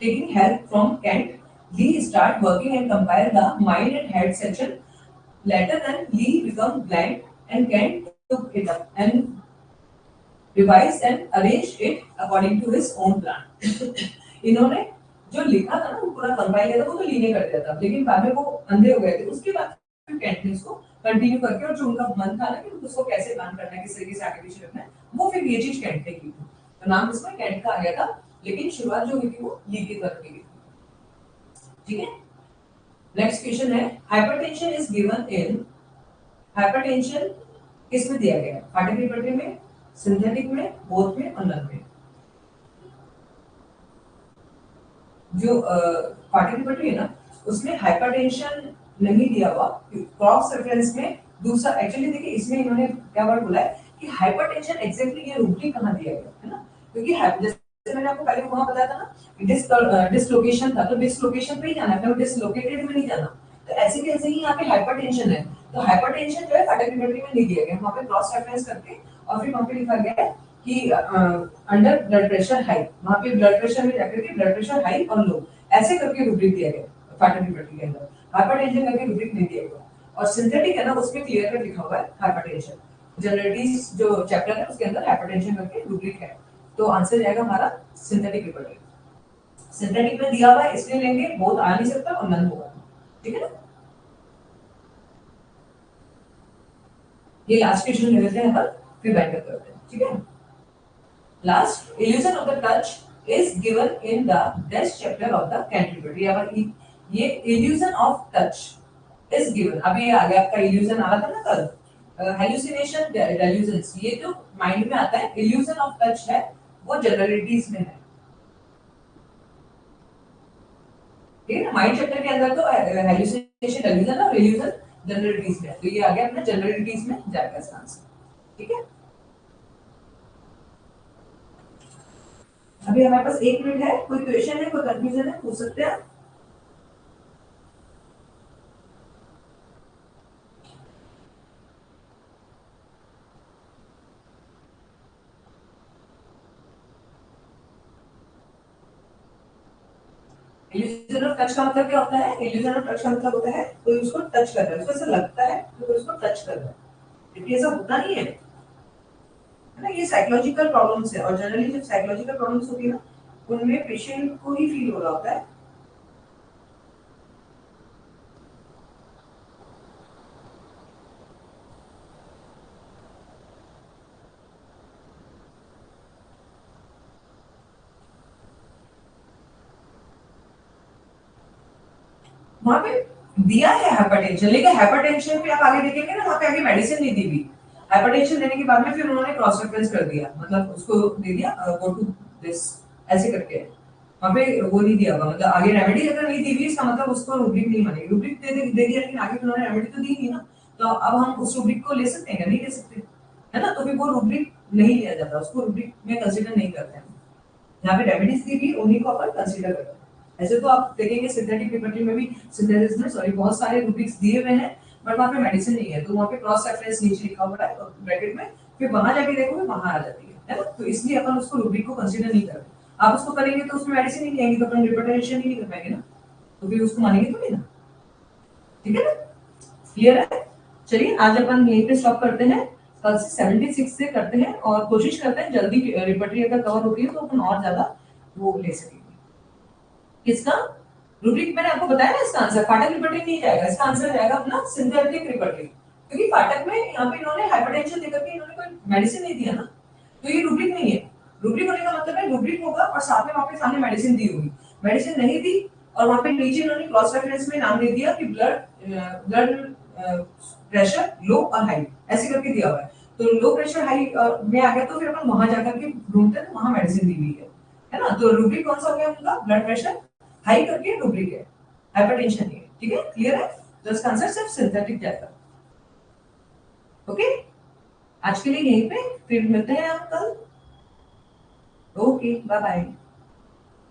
taking help from Kant, Lee start working and compile the mind and head section. Later then Lee become blind and Kant took it up and revised and arranged it according to his own plan। इन्होंने जो लिखा था ना वो पूरा कंपाइल किया था, वो तो ली ने कर दिया था, लेकिन बाद में वो अंधे हो गए थे, उसके बाद फिर कैंट ने इसको कंटिन्यू करके, और जो उनका मन था ना कि उसको कैसे प्लान करना है, किस तरीके से आगे पीछे रखना है, वो फिर ये चीज कैंट ने की थी, तो नाम इसमें कैंट का आ गया था, लेकिन शुरुआत जो हुई थी वो ली की तरफ की गई। ठीक है, नेक्स्ट क्वेश्चन है, hypertension is given in, hypertension किसमें दिया गया है, कार्डियक रिपर्टरी में, सिंथेटिक में, बोथ में और नन में। जो पार्टिसिपेटरी है ना, उसमें हाइपरटेंशन नहीं दिया हुआ, क्रॉस रेफरेंस में दूसरा। एक्चुअली देखिए इसमें इन्होंने क्या वर्ड बोला है कि हाइपरटेंशन एग्जैक्टली ये रूब्रिक कहाँ दिया गया है ना, क्योंकि जैसे मैंने आपको पहले वहां बताया था ना, डिसलोकेशन था, तो डिसलोकेशन पे ही जाना है, डिसलोकेटेड में नहीं जाना। तो ऐसे भी ऐसे ही यहाँ पे हाइपरटेंशन है, तो हाइपरटेंशन जो है पार्टिसिपेटरी में नहीं दिया गया, वहां पे क्रॉस रेफरेंस करके और फिर वहां पे लिखा गया है कि अंडर ब्लड प्रेशर हाई, वहां पे ब्लड प्रेशर में जाकर के ब्लड प्रेशर हाई और लो ऐसे करके रूब्रिक दिया गया पार्टिसिपेटरी के अंदर, हाइपरटेंशन करके रूब्रिक नहीं दिया गया। और सिंथेटिक है ना, उसमें क्लियर कट लिखा हुआ है हाइपरटेंशन, जनरलिटीज जो चैप्टर है उसके अंदर हाइपरटेंशन करके रूब्रिक है। तो आंसर जाएगा हमारा सिंथेटिक रिपर्टरी। सिंथेटिक में दिया हुआ है इसलिए लेंगे, बोथ आ नहीं सकता और नन होगा, ठीक है ना। ये लास्ट क्वेश्चन ले लेते हैं अपन, फिर बैक करते हैं, ठीक है। Last, illusion of the touch is given in the next chapter of the Canterbury। अब ये illusion of touch is given, अभी ये आ गया आपका illusion आ रहा था ना कल, hallucination, delusions, ये जो माइंड में आता है illusion of touch है, वो जनरलिटीज में है, ठीक है ना। माइंड चैप्टर के अंदर तो hallucination, delusion और illusion जनरलिटीज में है, तो ये आ गया अपना जनरलिटीज में जाएगा इसका आंसर, ठीक है। अभी हमारे पास 1 मिनट है, कोई क्वेश्चन है, कोई कंफ्यूजन है, पूछ सकते हैं आप। इल्यूजन ऑफ टच का मतलब क्या होता है? इल्यूजन ऑफ टच का मतलब होता है कोई उसको टच कर रहा है, उसको ऐसा लगता है कि कोई उसको टच कर रहा है, लेकिन ऐसा होता नहीं है ना। ये साइकोलॉजिकल प्रॉब्लम्स है, और जनरली जब साइकोलॉजिकल प्रॉब्लम्स होती है ना, उनमें पेशेंट को ही फील हो रहा होता है। वहां पे दिया है हाइपरटेंशन, लेकिन हाइपरटेंशन पे आप आगे देखेंगे ना, वहां पे आगे मेडिसिन नहीं दी हुई। हाइपरटेंशन देने के बाद में फिर उन्होंने क्रॉस रेफरेंस कर दिया, मतलब उसको दे दिया गो टू दिस ऐसे करके, वहां पे वो नहीं दिया होगा, मतलब आगे रेमेडी अगर नहीं दी हुई इसका मतलब उसको रूब्रिक नहीं मानेगी। रूब्रिक दे दिया, लेकिन आगे उन्होंने रेमेडी तो दी नहीं ना, तो अब हम उस रूब्रिक को ले सकते हैं या नहीं ले सकते, है ना। तो फिर वो रूब्रिक नहीं लिया जाता, उसको रूब्रिक में कंसीडर नहीं करते हैं। यहाँ पे रेमेडीज दी भी उन्हीं को अपन कंसीडर करते हैं। ऐसे तो आप देखेंगे सिंथेटिक रिपर्टरी में भी, सिंथेसिस में सॉरी, बहुत सारे रूब्रिक्स दिए हुए हैं, बट वहाँ पे मेडिसिन नहीं है, तो वहाँ पे क्रॉस रेफरेंस नीचे लिखा हुआ है ब्रैकेट में, फिर वहां जाके देखोगे वहां आ जाती है ना। तो इसलिए अपन उसको रूब्रिक को कंसीडर नहीं करते। आप उसको करेंगे तो उसमें मेडिसिन ही नहीं आएगी, तो अपन रिपर्टेशन ही नहीं कर पाएंगे ना, तो फिर उसको मानेंगे तो नहीं ना, ठीक है ना। क्लियर है? चलिए आज अपन यहीं पे स्टॉप करते हैं, कल से 76 से करते हैं, और कोशिश करते हैं जल्दी रिपर्टरी अगर कवर होती है तो अपन और ज्यादा वो ले सकेंगे। किसका रूब्रिक मैंने आपको बताया ना, इसका आंसर फाटक रिपर्टरी नहीं जाएगा, इसका आंसर जाएगा अपना सिंथेटिक रिपर्टरी, क्योंकि फाटक में यहाँ पे इन्होंने हाइपरटेंशन देकर के इन्होंने कोई मेडिसिन नहीं दिया ना, तो ये रूब्रिक नहीं है। रूब्रिक होने का मतलब है रूब्रिक होगा और साथ में वहां पे सामने मेडिसिन दी होगी, मेडिसिन नहीं दी और वहां पे नीचे इन्होंने क्रॉस रेफरेंस में नाम दे दिया कि ब्लड प्रेशर लो और हाई ऐसे करके दिया हुआ है, तो लो प्रेशर हाई में आ गया, तो फिर अपन वहां जाकर के ढूंढते हैं वहां मेडिसिन दी हुई है ना। तो रूब्रिक कौन सा हो गया उनका? ब्लड प्रेशर हाई करके रूब्रिक है, हाइपरटेंशन नहीं है, ठीक है। क्लियर है? तो इसका आंसर सिर्फ सिंथेटिक जाएगा। ओके, आज के लिए यहीं पे, फिर मिलते हैं आप कल। Okay, bye bye.